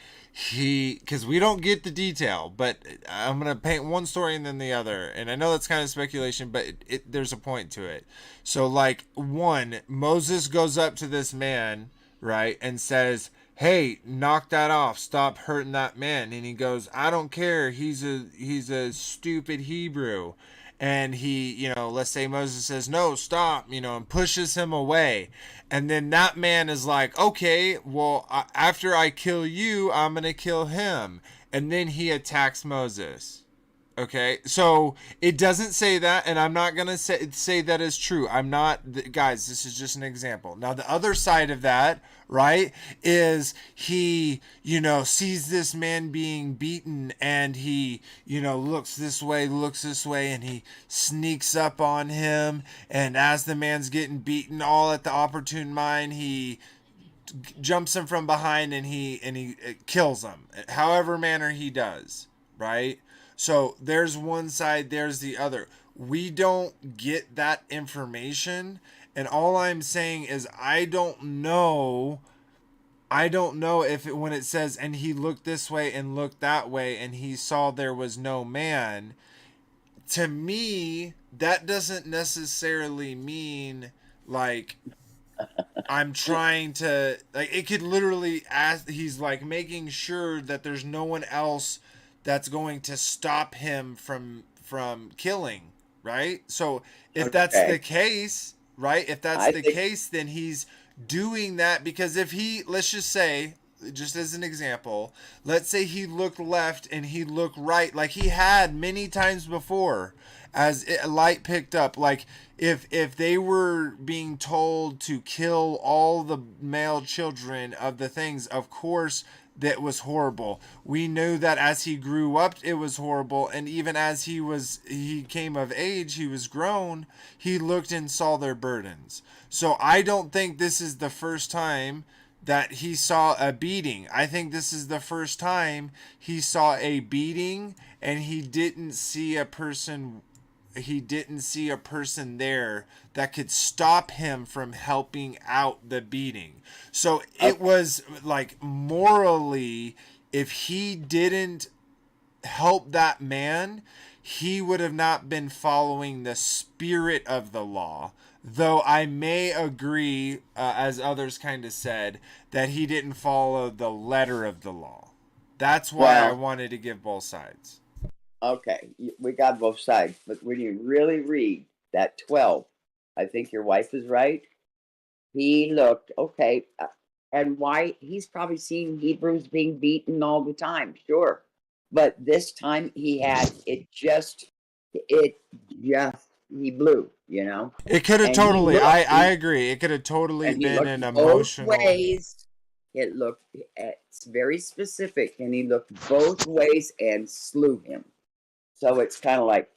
because we don't get the detail, but I'm gonna paint one story and then the other. And I know that's kind of speculation, but there's a point to it. So, like, one, Moses goes up to this man, right, and says, "Hey, knock that off, stop hurting that man." And he goes, "I don't care, he's a stupid Hebrew." And he, let's say Moses says, "No, stop," and pushes him away. And then that man is like, "Okay, well, after I kill you, I'm going to kill him." And then he attacks Moses. Okay, so it doesn't say that, and I'm not gonna say that is true. I'm not, guys. This is just an example. Now, the other side of that, right, is he, sees this man being beaten, and he, looks this way, and he sneaks up on him, and as the man's getting beaten, all at the opportune mind, he jumps him from behind, and he kills him, however manner he does, right? So there's one side, there's the other. We don't get that information, and all I'm saying is I don't know if when it says, "And he looked this way and looked that way and he saw there was no man," to me that doesn't necessarily mean like I'm trying to, like, it could literally ask, he's like making sure that there's no one else that's going to stop him from killing, right? So if that's
Okay.
the case, right? If that's
I
the
think
case, then he's doing that because if he, let's just say, just as an example, let's say he looked left and he looked right, like he had many times before, as light picked up. Like if they were being told to kill all the male children of the things, of course that was horrible. We knew that as he grew up it was horrible, and even as he came of age, he was grown, he looked and saw their burdens. So I don't think this is the first time that he saw a beating. I think this is the first time he saw a beating and he didn't see a person there that could stop him from helping out the beating. So it was like morally, if he didn't help that man, he would have not been following the spirit of the law. Though I may agree, as others kind of said, that he didn't follow the letter of the law. That's why I
well,
wanted to give both sides.
okay, we got both sides, but when you really read that 12, I think your wife is right. He looked okay, and why he's probably seen Hebrews being beaten all the time, sure, but this time he had it just he blew,
It could have
and he
totally,
looked,
I agree. It could have totally
and he
been
looked
an
both
emotional.
ways. It looked it's very specific, and he looked both ways and slew him. So it's kind of like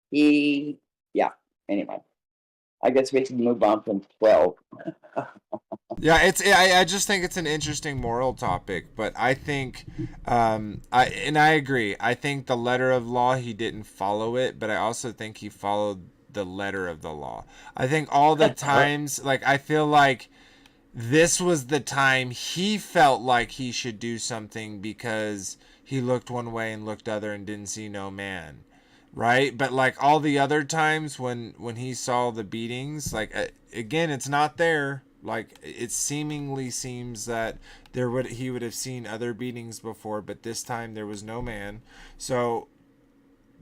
yeah. Anyway, I guess we can move on from 12.
Yeah, I just think it's an interesting moral topic, but I think I agree. I think the letter of law, he didn't follow it, but I also think he followed the letter of the law. I think all the times, like I feel like this was the time he felt like he should do something because he looked one way and looked other and didn't see no man, right? But like all the other times when he saw the beatings, like again, it's not there. Like it seemingly seems that he would have seen other beatings before, but this time there was no man. So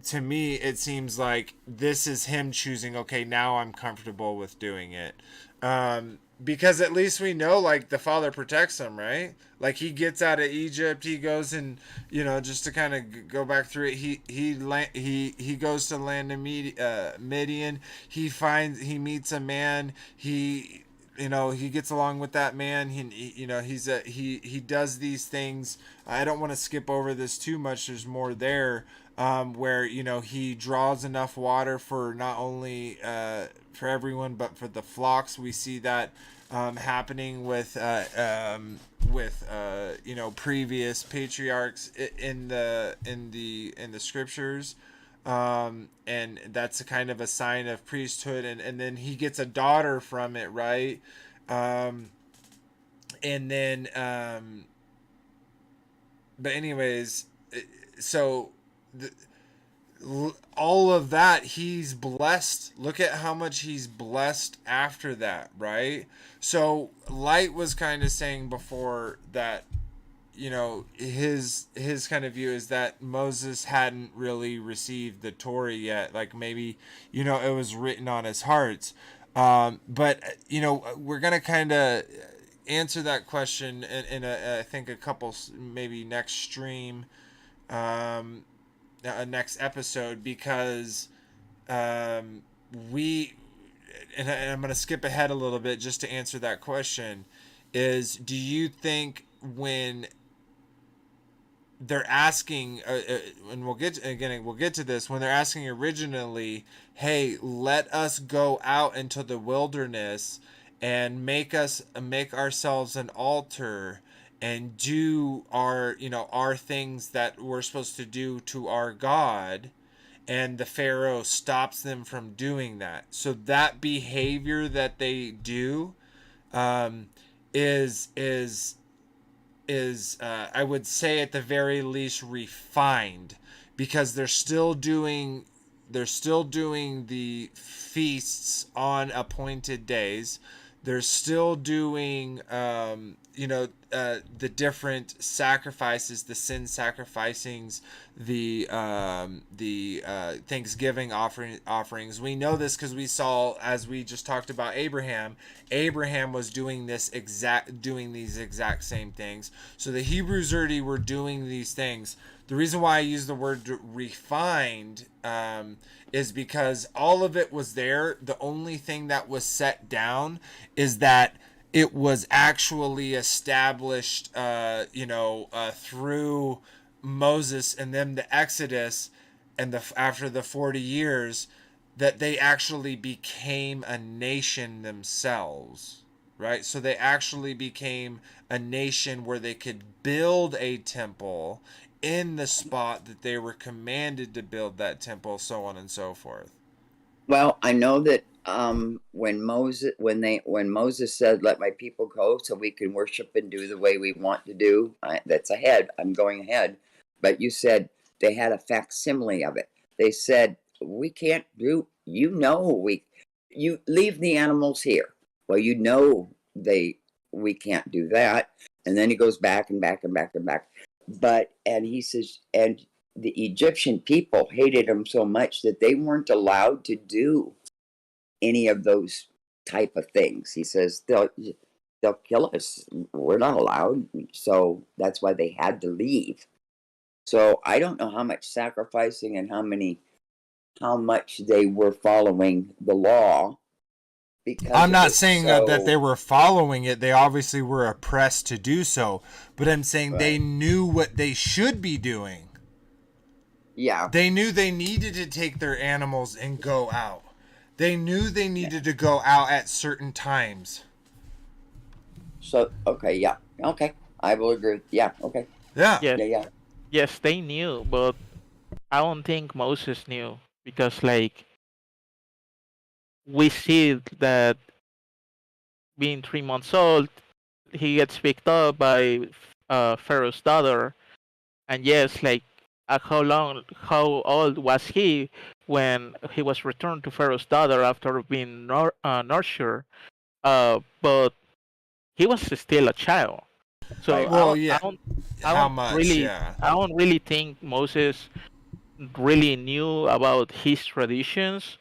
to me it seems like this is him choosing, okay, now I'm comfortable with doing it. Because at least we know, like, the father protects him, right? Like he gets out of Egypt, he goes and, just to kind of go back through it, he goes to land of Midian. He meets a man. He gets along with that man. He does these things. I don't want to skip over this too much. There's more there, where he draws enough water for not only for everyone but for the flocks. We see that happening with previous patriarchs in the scriptures. And that's a kind of a sign of priesthood, and then he gets a daughter from it, right? And then but anyways, so the, all of that, he's blessed. Look at how much he's blessed after that, right? So Light was kind of saying before that, his kind of view is that Moses hadn't really received the Torah yet. Like maybe, it was written on his hearts. But we're gonna kind of answer that question in I think a couple, maybe next stream, next episode, because we and I'm going to skip ahead a little bit just to answer that question, is do you think when they're asking, and we'll get to this, when they're asking originally, hey, let us go out into the wilderness and make ourselves an altar and do our things that we're supposed to do to our God, and the Pharaoh stops them from doing that. So that behavior that they do is I would say at the very least refined, because they're still doing the feasts on appointed days. They're still doing, the different sacrifices, the sin sacrificings, the Thanksgiving offerings. We know this because we saw, as we just talked about Abraham. Abraham was doing these exact same things. So the Hebrews already were doing these things. The reason why I use the word refined is because all of it was there. The only thing that was set down is that it was actually established, through Moses and then the Exodus, and after the 40 years, that they actually became a nation themselves, right? So they actually became a nation where they could build a temple in the spot that they were commanded to build that temple, so on and so forth.
Well, I know that when Moses said, "Let my people go, so we can worship and do the way we want to do," that's ahead. I'm going ahead, but you said they had a facsimile of it. They said, "We can't do. You leave the animals here." Well, we can't do that, and then he goes back and back and back and back. And he says, and the Egyptian people hated him so much that they weren't allowed to do any of those type of things. He says, they'll kill us. We're not allowed. So that's why they had to leave. So I don't know how much sacrificing and how much they were following the law.
I'm not saying that they were following it. They obviously were oppressed to do so. But I'm saying they knew what they should be doing.
Yeah.
They knew they needed to take their animals and go out. They knew they needed to go out at certain times.
So, okay, yeah. Okay. I will agree. Yeah, okay.
Yeah.
Yeah.
Yes, they knew, but I don't think Moses knew, because we see that being 3 months old, he gets picked up by Pharaoh's daughter, and yes, how old was he when he was returned to Pharaoh's daughter after being nurtured? But he was still a child. So I don't really think Moses really knew about his traditions.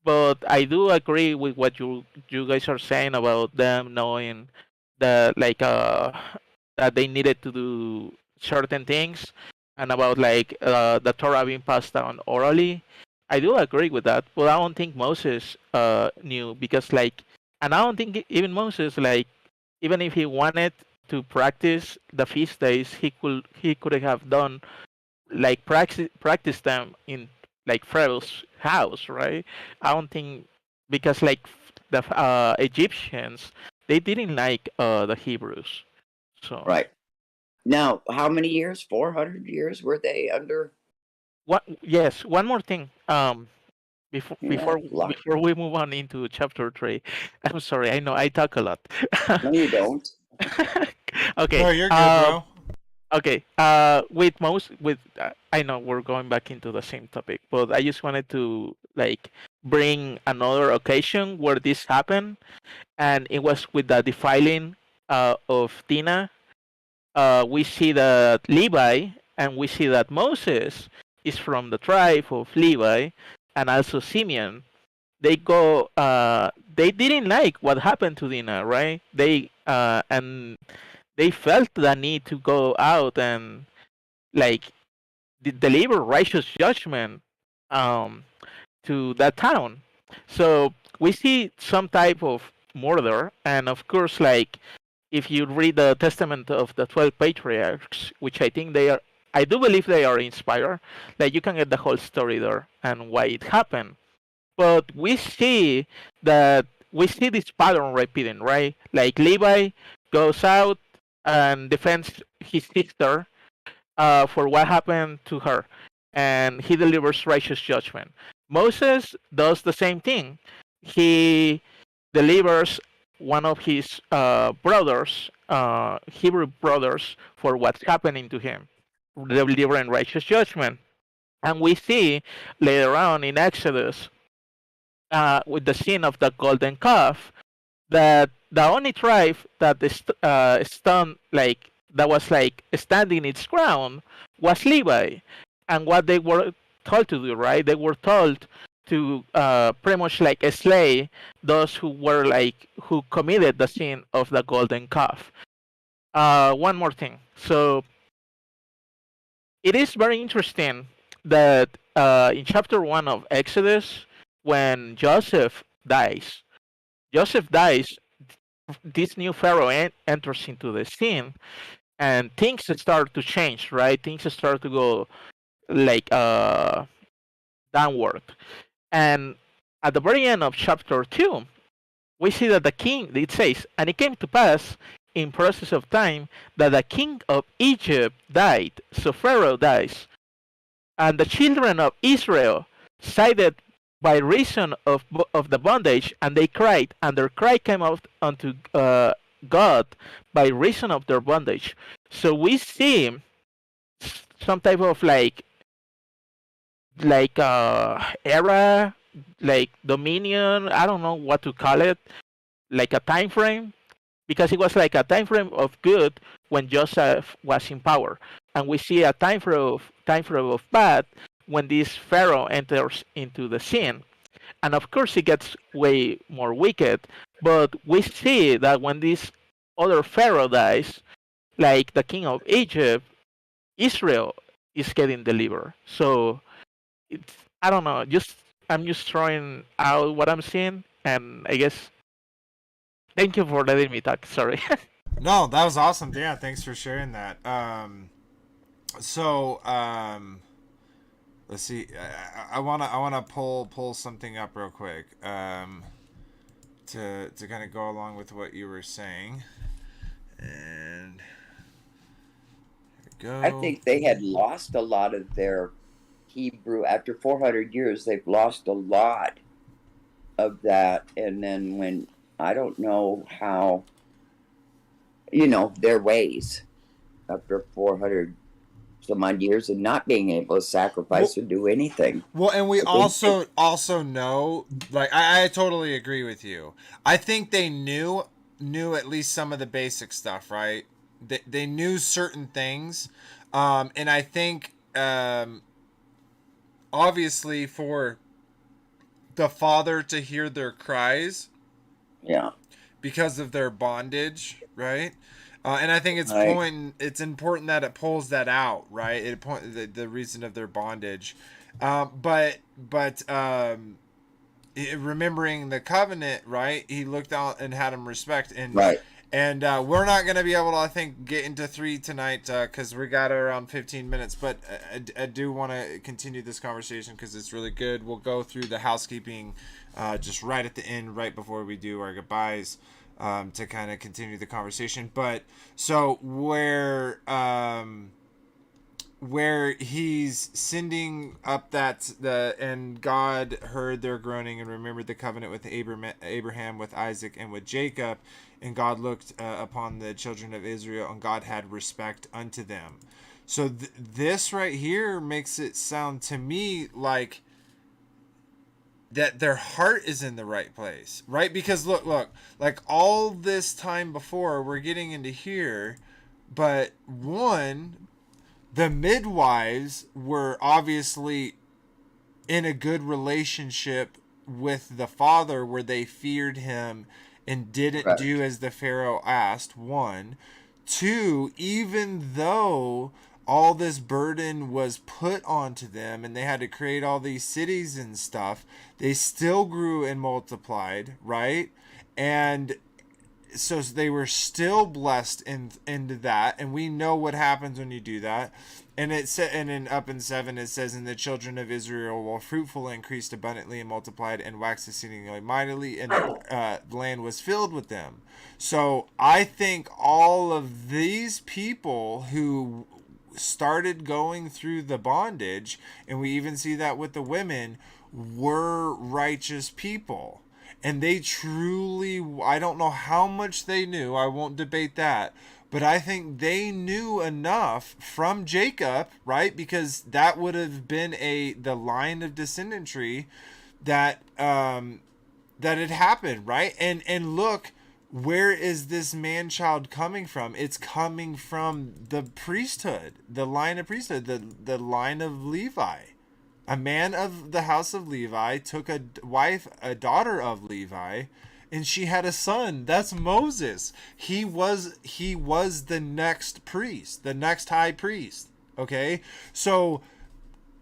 But I do agree with what you guys are saying about them knowing that that they needed to do certain things, and about the Torah being passed down orally. I do agree with that, but I don't think Moses knew, because and I don't think even Moses, even if he wanted to practice the feast days, he could have done practice them in Pharaoh's house, right? I don't think, because the Egyptians, they didn't like the Hebrews, so
Right. Now, how many years? 400 years were they under?
What? Yes, one more thing. Before
Yeah,
before we move on into chapter 3, I'm sorry. I know I talk a lot.
no, you don't.
Okay.
No, you're good, bro.
Okay. I know we're going back into the same topic, but I just wanted to bring another occasion where this happened, and it was with the defiling of Dinah. We see that Levi, and we see that Moses is from the tribe of Levi, and also Simeon. They go. They didn't like what happened to Dinah, right? And they felt the need to go out and like deliver righteous judgment um, to that town. So we see some type of murder, and of course, if you read the testament of the 12 patriarchs, which I do believe they are inspired. You can get the whole story there and why it happened. But we see this pattern repeating, right? Levi goes out and defends his sister for what happened to her, and he delivers righteous judgment. Moses does the same thing. He delivers one of his brothers, Hebrew brothers, for what's happening to him, delivering righteous judgment. And we see later on in Exodus, with the scene of the golden calf, that the only tribe that stand like that was like standing its ground was Levi, and what they were told to do, right? They were told to pretty much like slay those who were like who committed the sin of the golden calf. One more thing. So it is very interesting that in chapter 1 of Exodus, when Joseph dies, this new Pharaoh enters into the scene, and things start to change, right? Things start to go like downward. And at the very end of chapter 2, we see that the king, it says, and it came to pass in process of time that the king of Egypt died. So Pharaoh dies. And the children of Israel sided by reason of the bondage, and they cried, and their cry came out unto God by reason of their bondage. So we see some type of era, like dominion. I don't know what to call it, like a time frame, because it was like a time frame of good when Joseph was in power, and we see a time frame of bad when this Pharaoh enters into the scene, and of course it gets way more wicked. But we see that when this other Pharaoh dies, like the king of Egypt, Israel is getting delivered. So it's, I don't know, just I'm just throwing out what I'm seeing, and I guess thank you for letting me talk. Sorry.
No, that was awesome. Yeah, thanks for sharing that. So let's see. I wanna pull something up real quick. To kind of go along with what you were saying, and here we go.
I think they had lost a lot of their Hebrew after 400 years. They've lost a lot of that, and then when I don't know how, their ways after 400 some odd years and not being able to sacrifice or do anything.
Well, and we also know, like, I totally agree with you. I think they knew at least some of the basic stuff, right? They knew certain things, and I think obviously for the father to hear their cries,
yeah,
because of their bondage, right? And I think it's important that it pulls that out, right? The reason of their bondage, but remembering the covenant, right? He looked out and had him respect, and
right.
And we're not going to be able to, I think, get into 3 tonight because we got around 15 minutes. But I do want to continue this conversation because it's really good. We'll go through the housekeeping just right at the end, right before we do our goodbyes, to kind of continue the conversation. But so where he's sending up and God heard their groaning and remembered the covenant with Abraham, with Isaac, and with Jacob, and God looked upon the children of Israel, and God had respect unto them. So this right here makes it sound to me like that their heart is in the right place, right? Because look, like all this time before, we're getting into here, but the midwives were obviously in a good relationship with the father where they feared him and didn't do as the Pharaoh asked. 1. 2, even though all this burden was put onto them and they had to create all these cities and stuff, they still grew and multiplied, right? And so they were still blessed into that, and we know what happens when you do that. And it said, and in up in 7 it says, "And the children of Israel were fruitful, and increased abundantly, and multiplied, and waxed exceedingly mightily, and the land was filled with them." So I think all of these people who started going through the bondage, and we even see that with the women, were righteous people. And they truly, I don't know how much they knew, I won't debate that, but I think they knew enough from Jacob, right? Because that would have been the line of descendantry that it happened, right? And look, where is this man child coming from? It's coming from the priesthood, the line of priesthood, the line of Levi. A man of the house of Levi took a wife, a daughter of Levi, and she had a son. That's Moses. He was the next priest, the next high priest. Okay? So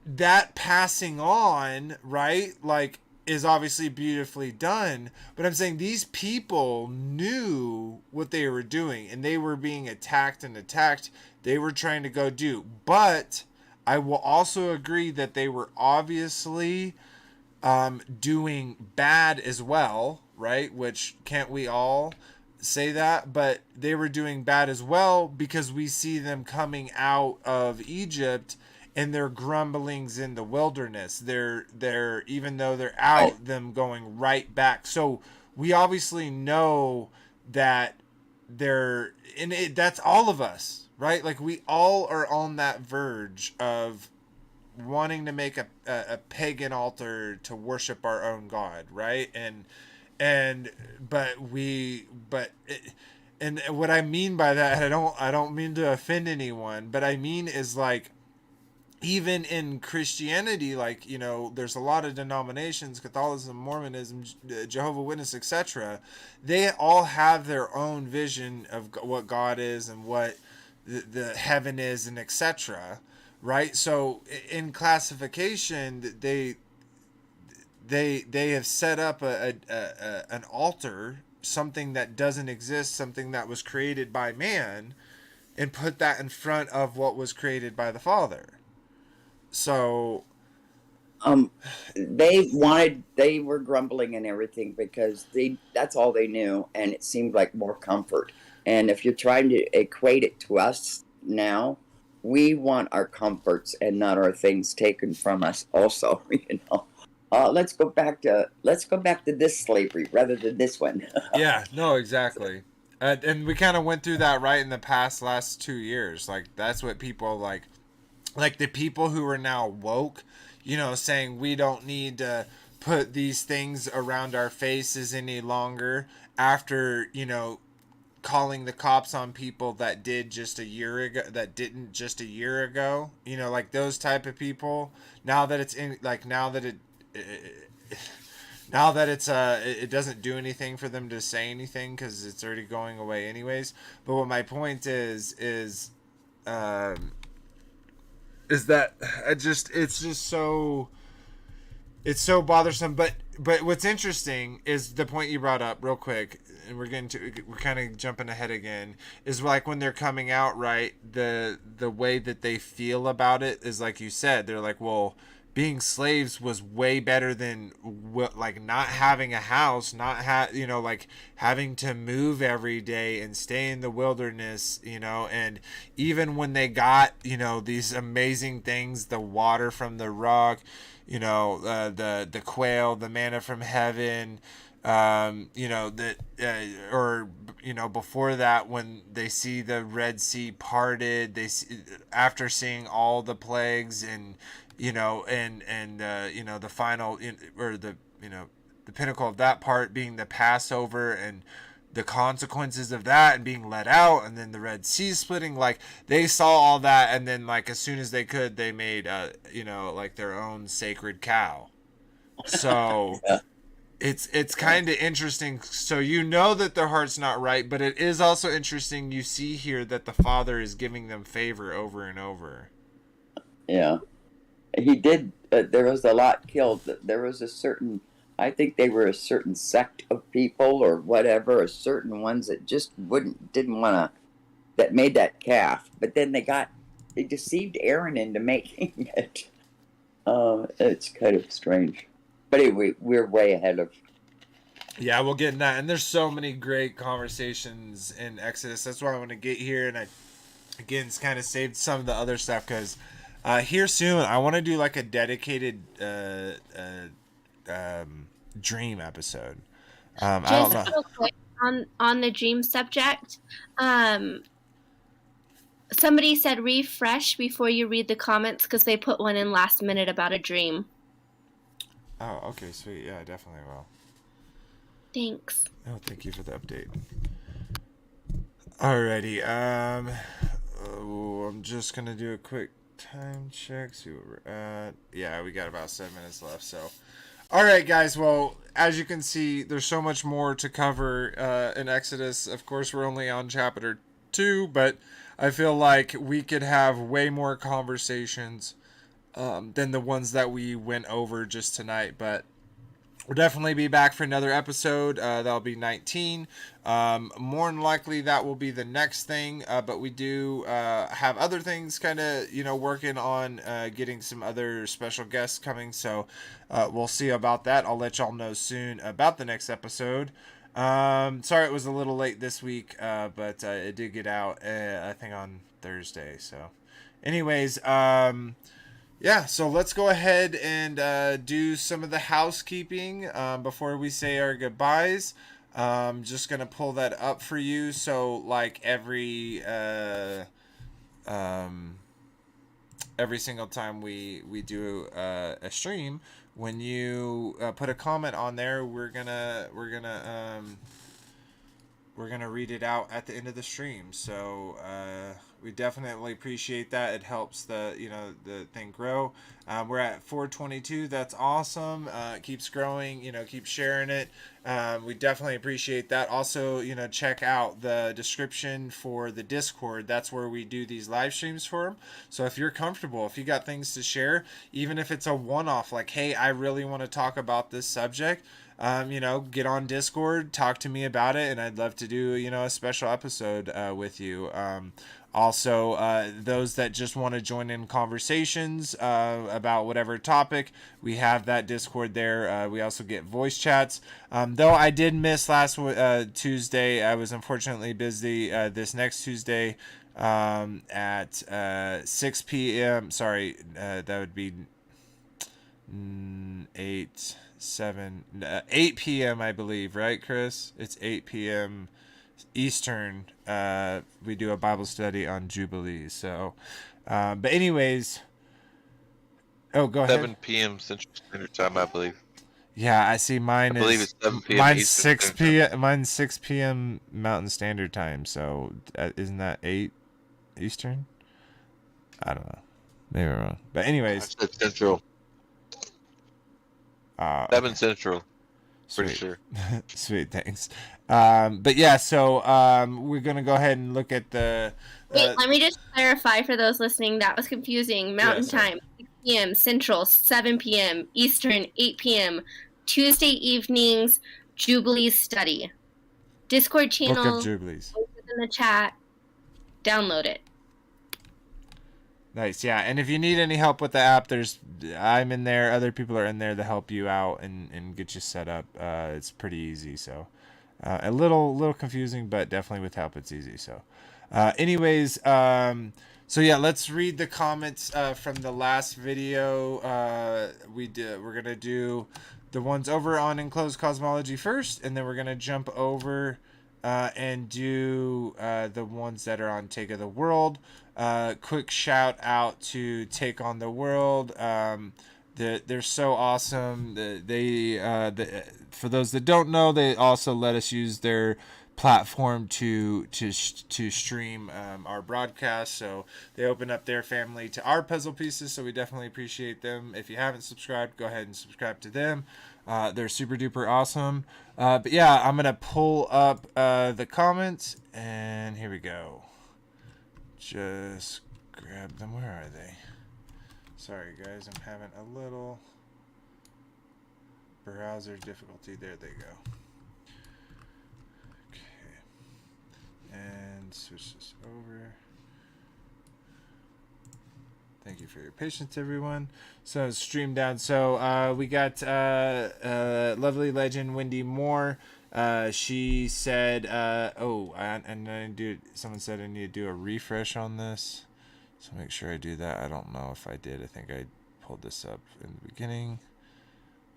that passing on, right? Like, is obviously beautifully done, but I'm saying these people knew what they were doing, and they were being attacked and attacked. They were trying to go do, but I will also agree that they were obviously doing bad as well, right? Which, can't we all say that? But they were doing bad as well, because we see them coming out of Egypt and their grumblings in the wilderness. They're even though they're out, them going right back. So we obviously know that they're and that's all of us, right? Like, we all are on that verge of wanting to make a pagan altar to worship our own god, right? And and what I mean by that, I don't mean to offend anyone, but I mean is, like, even in Christianity, like, you know, there's a lot of denominations, Catholicism, Mormonism, Jehovah's Witness, etc. They all have their own vision of what God is and what the heaven is, and etc. Right? So in classification, they have set up an altar, something that doesn't exist, something that was created by man, and put that in front of what was created by the Father. So
they were grumbling and everything because that's all they knew, and it seemed like more comfort. And if you're trying to equate it to us now, we want our comforts and not our things taken from us also. You know, let's go back to this slavery rather than this one.
yeah, no, exactly. And we kind of went through that right in the last 2 years. Like, that's what people like the people who are now woke, you know, saying we don't need to put these things around our faces any longer, after, you know, calling the cops on people that didn't just a year ago, you know, like those type of people. Now that it's in, like, now that it doesn't do anything for them to say anything, because it's already going away anyways. But what my point is that it's so bothersome. But what's interesting is the point you brought up real quick, and we're kind of jumping ahead again, is like when they're coming out, right, the way that they feel about it is, like you said, they're like, well, being slaves was way better than like not having a house, you know, like having to move every day and stay in the wilderness, you know. And even when they got, you know, these amazing things, the water from the rock, you know, the quail, the manna from heaven, you know, that or, you know, before that, when they see the Red Sea parted, after seeing all the plagues, and, you know, and you know, the final, or the, you know, the pinnacle of that part being the Passover, and the consequences of that, and being let out, and then the Red Sea splitting. Like, they saw all that, and then, like, as soon as they could, they made you know, like, their own sacred cow. So
Yeah.
it's kind of interesting. So you know that their heart's not right, but it is also interesting, you see here that the Father is giving them favor over and over.
Yeah, he did. There was a lot killed. There was a certain, I think they were a certain sect of people or whatever, a certain ones that just didn't want to, that made that calf. But then they deceived Aaron into making it. It's kind of strange. But anyway, we're way ahead of.
Yeah, we'll get in that. And there's so many great conversations in Exodus. That's why I want to get here. And I, again, it's kind of saved some of the other stuff, because here soon I want to do like a dedicated dream episode. I don't know.
Just real quick on the dream subject, somebody said refresh before you read the comments, because they put one in last minute about a dream.
Oh, okay, sweet. Yeah, I definitely will.
Thanks.
Oh, thank you for the update. Alrighty. I'm just gonna do a quick time check. See what we're at. Yeah, we got about 7 minutes left. So, all right, guys. Well, as you can see, there's so much more to cover in Exodus. Of course, we're only on chapter 2, but I feel like we could have way more conversations than the ones that we went over just tonight. But we'll definitely be back for another episode. That'll be 19. More than likely, that will be the next thing. But we do have other things kind of, working on getting some other special guests coming. So we'll see about that. I'll let y'all know soon about the next episode. Sorry it was a little late this week, but it did get out, I think, on Thursday. So anyways, yeah, so let's go ahead and do some of the housekeeping before we say our goodbyes. Just gonna pull that up for you. So like every single time we do a stream, when you put a comment on there, we're gonna read it out at the end of the stream. So we definitely appreciate that. It helps the thing grow. We're at 422. That's awesome. It keeps growing. Keep sharing it. We definitely appreciate that. Also, check out the description for the Discord. That's where we do these live streams for them. So if you're comfortable, if you got things to share, even if it's a one-off, like, hey, I really want to talk about this subject, get on Discord, talk to me about it, and I'd love to do, a special episode with you. Also, those that just want to join in conversations about whatever topic, we have that Discord there. We also get voice chats. Though I did miss last Tuesday, I was unfortunately busy. This next Tuesday at 6 p.m. Sorry, that would be 8 p.m. I believe, right, Chris? It's 8 p.m. Eastern. We do a Bible study on Jubilee. So, but anyways, go ahead.
7 p.m. Central Standard Time, I believe.
Yeah, I see.
I believe it's 7 p.m.
Mine's
Eastern
6
Standard Time.
p.m. Mine's 6 p.m. Mountain Standard Time. So isn't that 8 Eastern? I don't know. Maybe I'm wrong. But anyways,
I said Central. 7
okay.
Central. Pretty
Sweet.
sure.
Sweet, thanks. But yeah, so we're gonna go ahead and look at the.
Wait, let me just clarify for those listening. That was confusing. Mountain time, 6 p.m. Central, 7 p.m. Eastern, 8 p.m. Tuesday evenings, Jubilee study. Discord channel.
Book of Jubilees.
In the chat. Download it.
Nice, yeah. And if you need any help with the app, I'm in there. Other people are in there to help you out and get you set up. It's pretty easy. So a little confusing, but definitely with help, it's easy. So, anyways, so yeah, let's read the comments from the last video. We're gonna do the ones over on enclosed cosmology first, and then we're gonna jump over and do the ones that are on Take of the World. Quick shout out to Take on the World. They're so awesome. For those that don't know, they also let us use their platform to stream our broadcast. So they open up their family to our puzzle pieces. So we definitely appreciate them. If you haven't subscribed, go ahead and subscribe to them. They're super duper awesome. But yeah, I'm gonna pull up the comments, and here we go. Just grab them. Where are they? Sorry guys, I'm having a little browser difficulty. There they go. Okay. And switch this over. Thank you for your patience, everyone. So stream down. So we got lovely legend Wendy Moore. She said, someone said I need to do a refresh on this. So make sure I do that. I don't know if I did. I think I pulled this up in the beginning.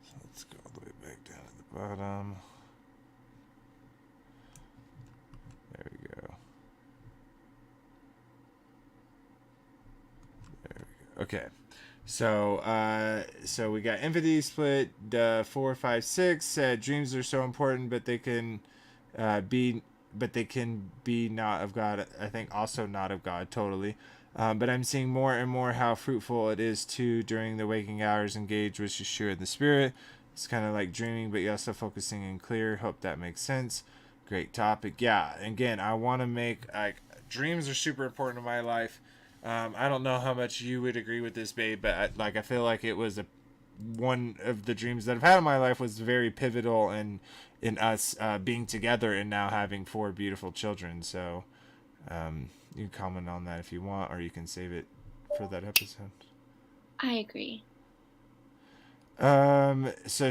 So let's go all the way back down to the bottom. There we go. There we go. Okay. So we got empathy split. 456 said dreams are so important, but they can be not of God. I think also not of God, totally. But I'm seeing more and more how fruitful it is to during the waking hours engage with Yeshua in the spirit. It's kind of like dreaming, but you're also focusing and clear. Hope that makes sense. Great topic. Yeah, again, I want to make like dreams are super important in my life. I don't know how much you would agree with this, babe, but I feel like it was one of the dreams that I've had in my life was very pivotal in us being together and now having 4 beautiful children. So you can comment on that if you want, or you can save it for that episode.
I agree.
So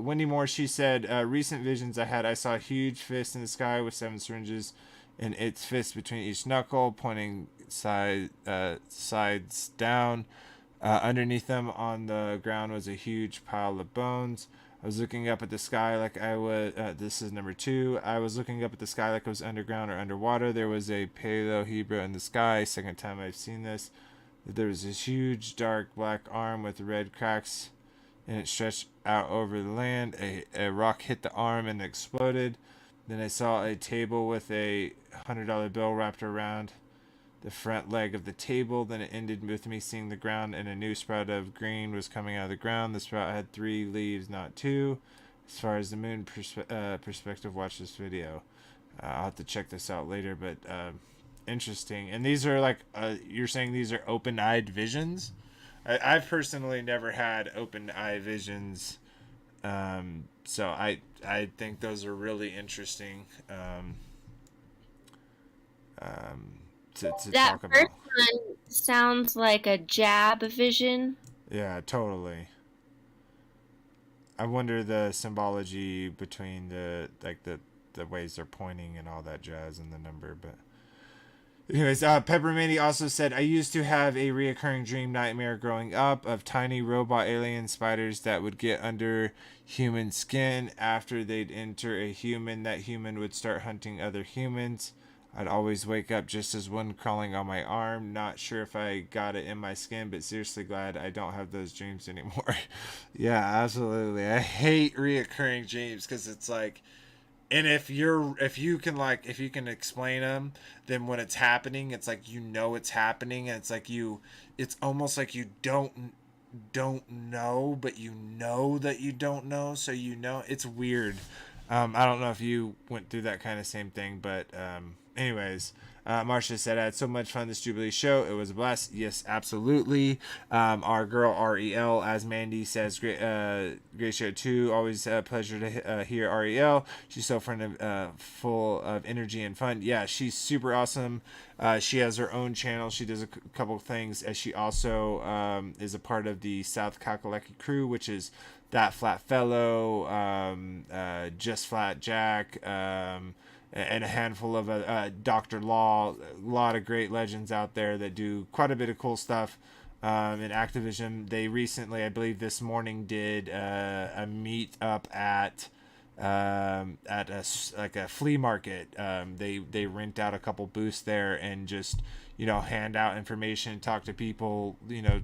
Wendy Moore, she said, recent visions I saw a huge fist in the sky with 7 syringes in its fist between each knuckle, pointing sides down. Underneath them on the ground was a huge pile of bones. I was looking up at the sky like I was. This is number 2. I was looking up at the sky like it was underground or underwater. There was a Paleo Hebrew in the sky. Second time I've seen this. There was this huge dark black arm with red cracks, and it stretched out over the land. A rock hit the arm and exploded. Then I saw a table with a $100 bill wrapped around the front leg of the table. Then it ended with me seeing the ground, and a new sprout of green was coming out of the ground. The sprout had 3 leaves, not 2. As far as the moon perspective, watch this video. I'll have to check this out later, but interesting. And these are like, you're saying these are open-eyed visions? I've personally never had open-eye visions, so I think those are really interesting to
That
talk about.
first one sounds like a jab vision.
Yeah, totally. I wonder the symbology between the ways they're pointing and all that jazz and the number, but anyways, Pepperminty also said, I used to have a reoccurring dream nightmare growing up of tiny robot alien spiders that would get under human skin. After they'd enter a human, that human would start hunting other humans. I'd always wake up just as one crawling on my arm. Not sure if I got it in my skin, but seriously glad I don't have those dreams anymore. Yeah, absolutely. I hate reoccurring dreams because it's like, and if you can explain them, then when it's happening, it's like it's happening, and it's like it's almost like you don't know, but you know that you don't know, so it's weird. I don't know if you went through that kind of same thing, but anyways, Marcia said, I had so much fun this Jubilee show. It was a blast. Yes, absolutely. Our girl Rel, as Mandy says, great show too. Always a pleasure to hear Rel. She's so fun, full of energy and fun. Yeah, she's super awesome. She has her own channel. She does a couple things, as she also is a part of the South Kakalaki crew, which is That Flat Fellow, Just Flat Jack, and a handful of Dr. Law, a lot of great legends out there that do quite a bit of cool stuff in activism. They recently, I believe this morning, did a meet up at a flea market. They rent out a couple booths there and just hand out information, talk to people,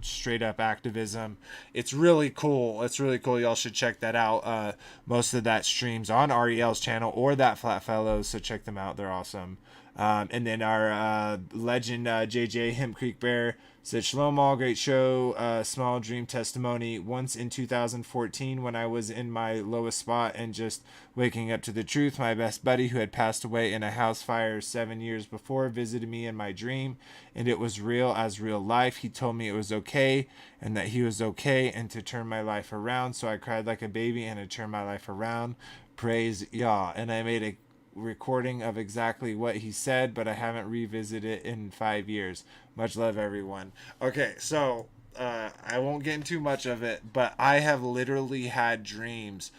straight up activism. It's really cool. Y'all should check that out. Most of that streams on Rel's channel or That Flat Fellows, so check them out. They're awesome. And then our legend JJ Hemp Creek Bear said, Shalom all, great show. Small dream testimony. Once in 2014, when I was in my lowest spot and just waking up to the truth, my best buddy, who had passed away in a house fire 7 years before, visited me in my dream, and it was real as real life. He told me it was okay and that he was okay and to turn my life around. So I cried like a baby and it turned my life around. Praise Yah. And I made a recording of exactly what he said, but I haven't revisited it in 5 years. Much love, everyone. Okay, so I won't get into much of it, but I have literally had dreams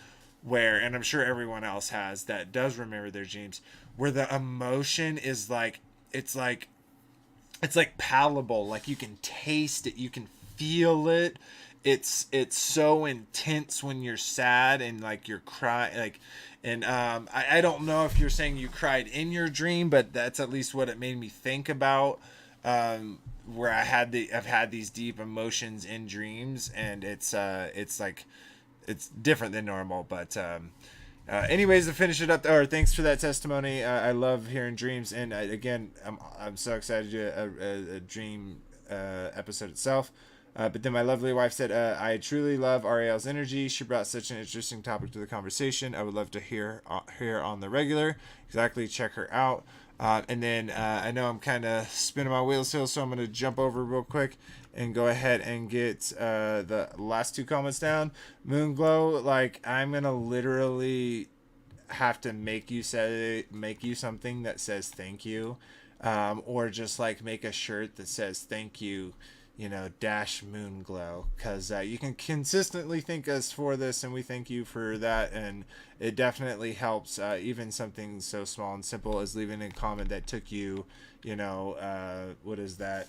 where, and I'm sure everyone else has that does remember their dreams, where the emotion is like it's like palatable, like you can taste it, you can feel it. It's so intense when you're sad and like you're crying, like, and I don't know if you're saying you cried in your dream, but that's at least what it made me think about. where I've had these deep emotions in dreams, and it's like it's different than normal. But anyways, to finish it up, or thanks for that testimony. I love hearing dreams, and again, I'm so excited to do a dream episode itself. But then my lovely wife said, I truly love Ariel's energy. She brought such an interesting topic to the conversation. I would love to hear on the regular. Exactly, check her out. And then I know I'm kind of spinning my wheels still, so I'm going to jump over real quick and go ahead and get the last two comments down. Moonglow, like, I'm going to literally have to make you something that says thank you, or just like make a shirt that says thank you, dash Moonglow, because you can consistently thank us for this, and we thank you for that. And it definitely helps, even something so small and simple as leaving a comment that took you, what is that,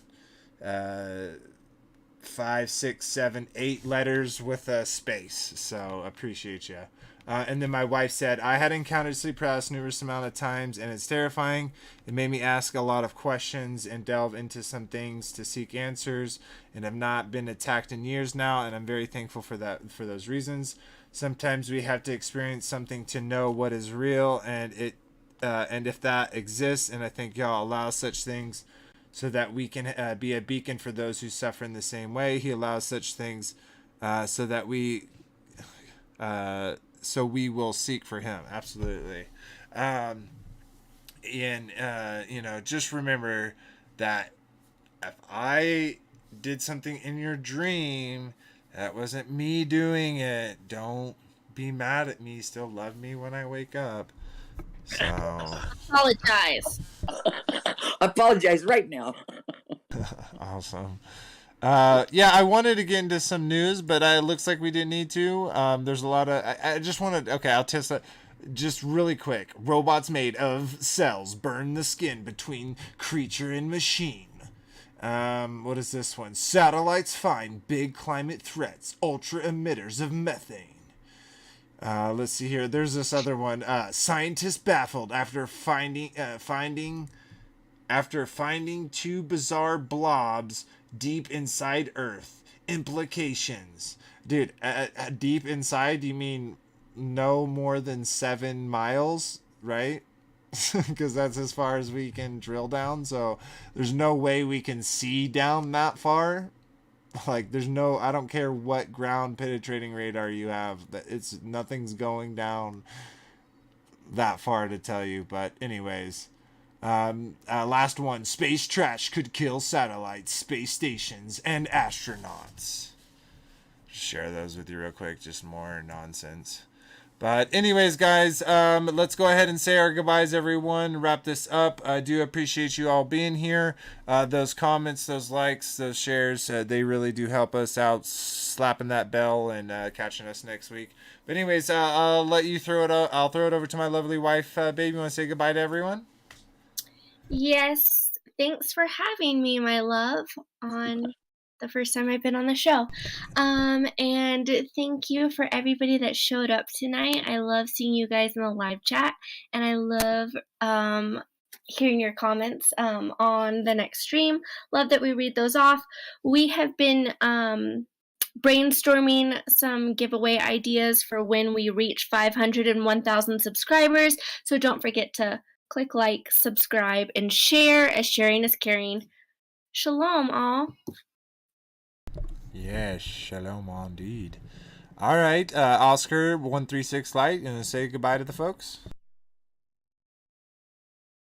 5, 6, 7, 8 letters with a space. So appreciate you. And then my wife said, I had encountered sleep paralysis numerous amount of times, and it's terrifying. It made me ask a lot of questions and delve into some things to seek answers, and have not been attacked in years now, and I'm very thankful for those reasons. Sometimes we have to experience something to know what is real, and if that exists, and I think y'all allow such things so that we can be a beacon for those who suffer in the same way. He allows such things so that we will seek for him. Absolutely. Just remember that if I did something in your dream, that wasn't me doing it. Don't be mad at me. Still love me when I wake up. So
Apologize.
Apologize right now.
awesome. I wanted to get into some news, but it looks like we didn't need to. There's a lot of. I just wanted. Okay, I'll test that. Just really quick. Robots made of cells burn the skin between creature and machine. What is this one? Satellites find big climate threats. Ultra emitters of methane. Let's see here. There's this other one. Scientists baffled after finding two bizarre blobs deep inside Earth. Implications. Dude, deep inside, you mean no more than 7 miles, right? Because that's as far as we can drill down. So there's no way we can see down that far. Like, I don't care what ground penetrating radar you have, nothing's going down that far to tell you. But anyways, last one. Space trash could kill satellites, space stations, and astronauts. Share those with you real quick. Just more nonsense. But anyways, guys, let's go ahead and say our goodbyes, everyone. Wrap this up. I do appreciate you all being here. Those comments, those likes, those shares, they really do help us out, slapping that bell and catching us next week. But anyways, I'll let you throw it up. I'll throw it over to my lovely wife. Babe, you want to say goodbye to everyone?
Yes. Thanks for having me, my love, on the first time I've been on the show. And thank you for everybody that showed up tonight. I love seeing you guys in the live chat, and I love hearing your comments on the next stream. Love that we read those off. We have been brainstorming some giveaway ideas for when we reach 500 and 1,000 subscribers. So don't forget to click like, subscribe, and share, as sharing is caring. Shalom, all.
Yes, shalom indeed. All right, Oscar 136 Light, gonna say goodbye to the folks.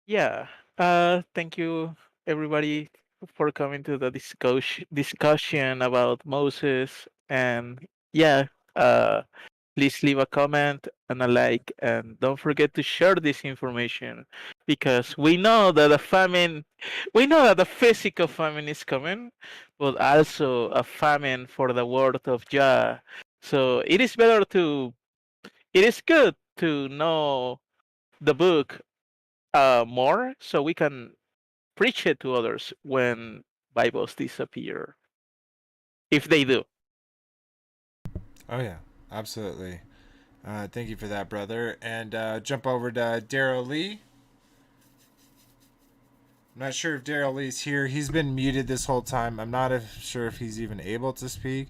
Yeah. Thank you, everybody, for coming to the discussion about Moses. And yeah, please leave a comment and a like, and don't forget to share this information, because we know that the physical famine is coming, but also a famine for the word of Jah. So it is good to know the book more, so we can preach it to others when Bibles disappear, if they do.
Oh yeah, absolutely. Thank you for that, brother. And jump over to Daryl Lee. I'm not sure if Daryl Lee's here. He's been muted this whole time. I'm not sure if he's even able to speak.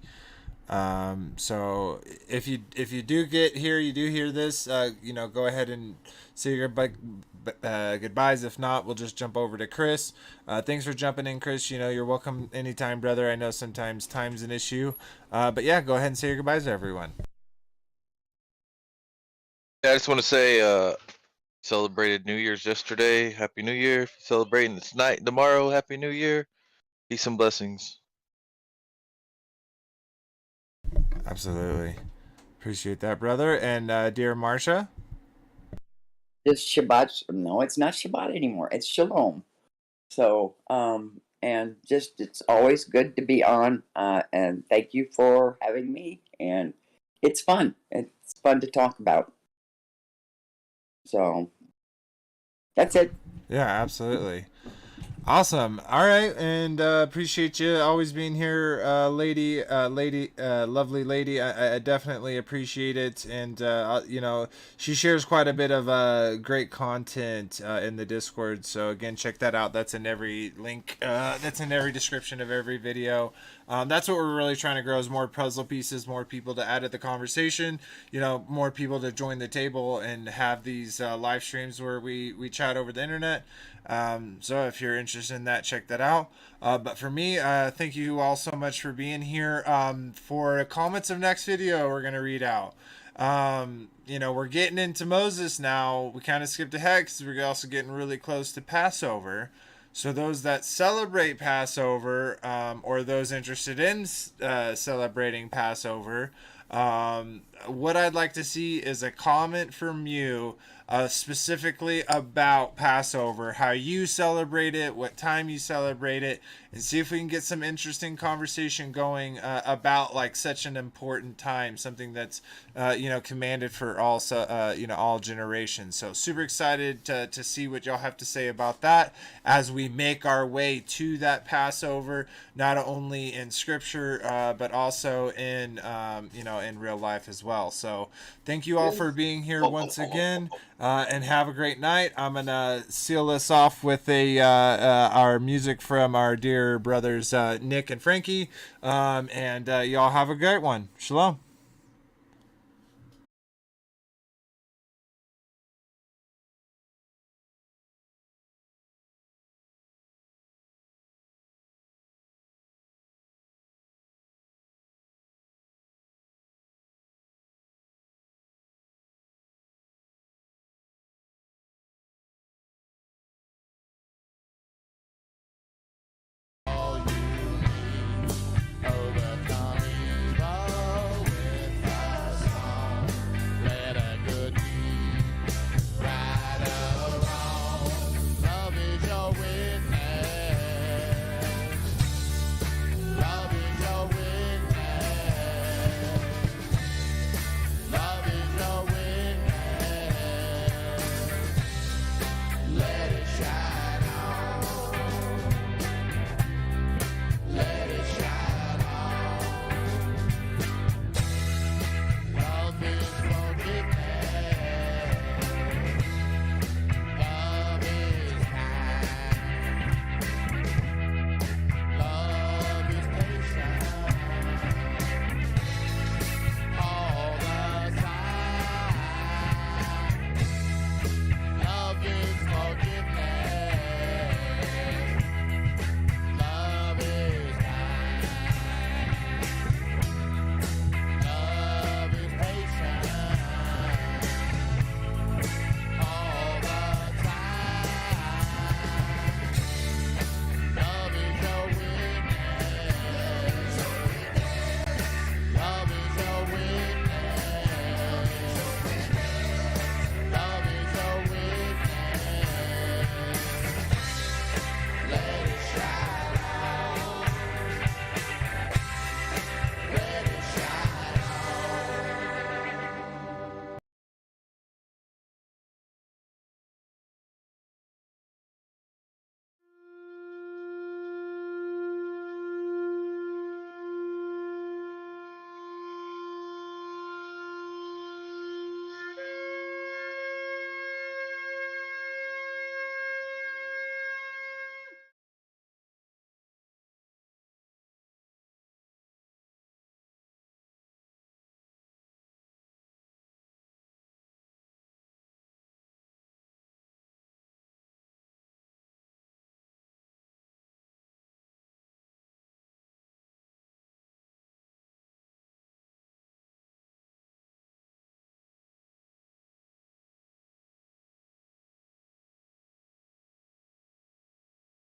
So if you do get here, you do hear this, go ahead and say your goodbyes. If not, we'll just jump over to Chris. Thanks for jumping in, Chris. You're welcome anytime, brother. I know sometimes time's an issue. But yeah, go ahead and say your goodbyes to everyone.
Yeah, I just want to say, celebrated New Year's yesterday. Happy New Year. If you're celebrating this night, tomorrow, Happy New Year. Peace and blessings.
Absolutely. Appreciate that, brother. And dear Marcia?
Just Shabbat. No, it's not Shabbat anymore. It's Shalom. So, and just it's always good to be on. And thank you for having me. And it's fun. It's fun to talk about. So that's it.
Yeah, absolutely. Awesome. All right, and appreciate you always being here, lovely lady. I definitely appreciate it, and she shares quite a bit of great content in the Discord. So again, check that out. That's in every link. That's in every description of every video. That's what we're really trying to grow: is more puzzle pieces, more people to add to the conversation. More people to join the table and have these live streams where we chat over the internet. So if you're interested in that, check that out. But for me, thank you all so much for being here. For comments of next video, we're going to read out. We're getting into Moses now. We kind of skipped ahead because we're also getting really close to Passover. So those that celebrate Passover, or those interested in celebrating Passover, what I'd like to see is a comment from you specifically about Passover, how you celebrate it, what time you celebrate it, and see if we can get some interesting conversation going about like such an important time, something that's commanded for all all generations. So super excited to see what y'all have to say about that as we make our way to that Passover, not only in scripture but also in in real life as well. So thank you all for being here once again, and have a great night. I'm gonna seal this off with our music from our dear brothers Nick and Frankie, and y'all have a great one. Shalom.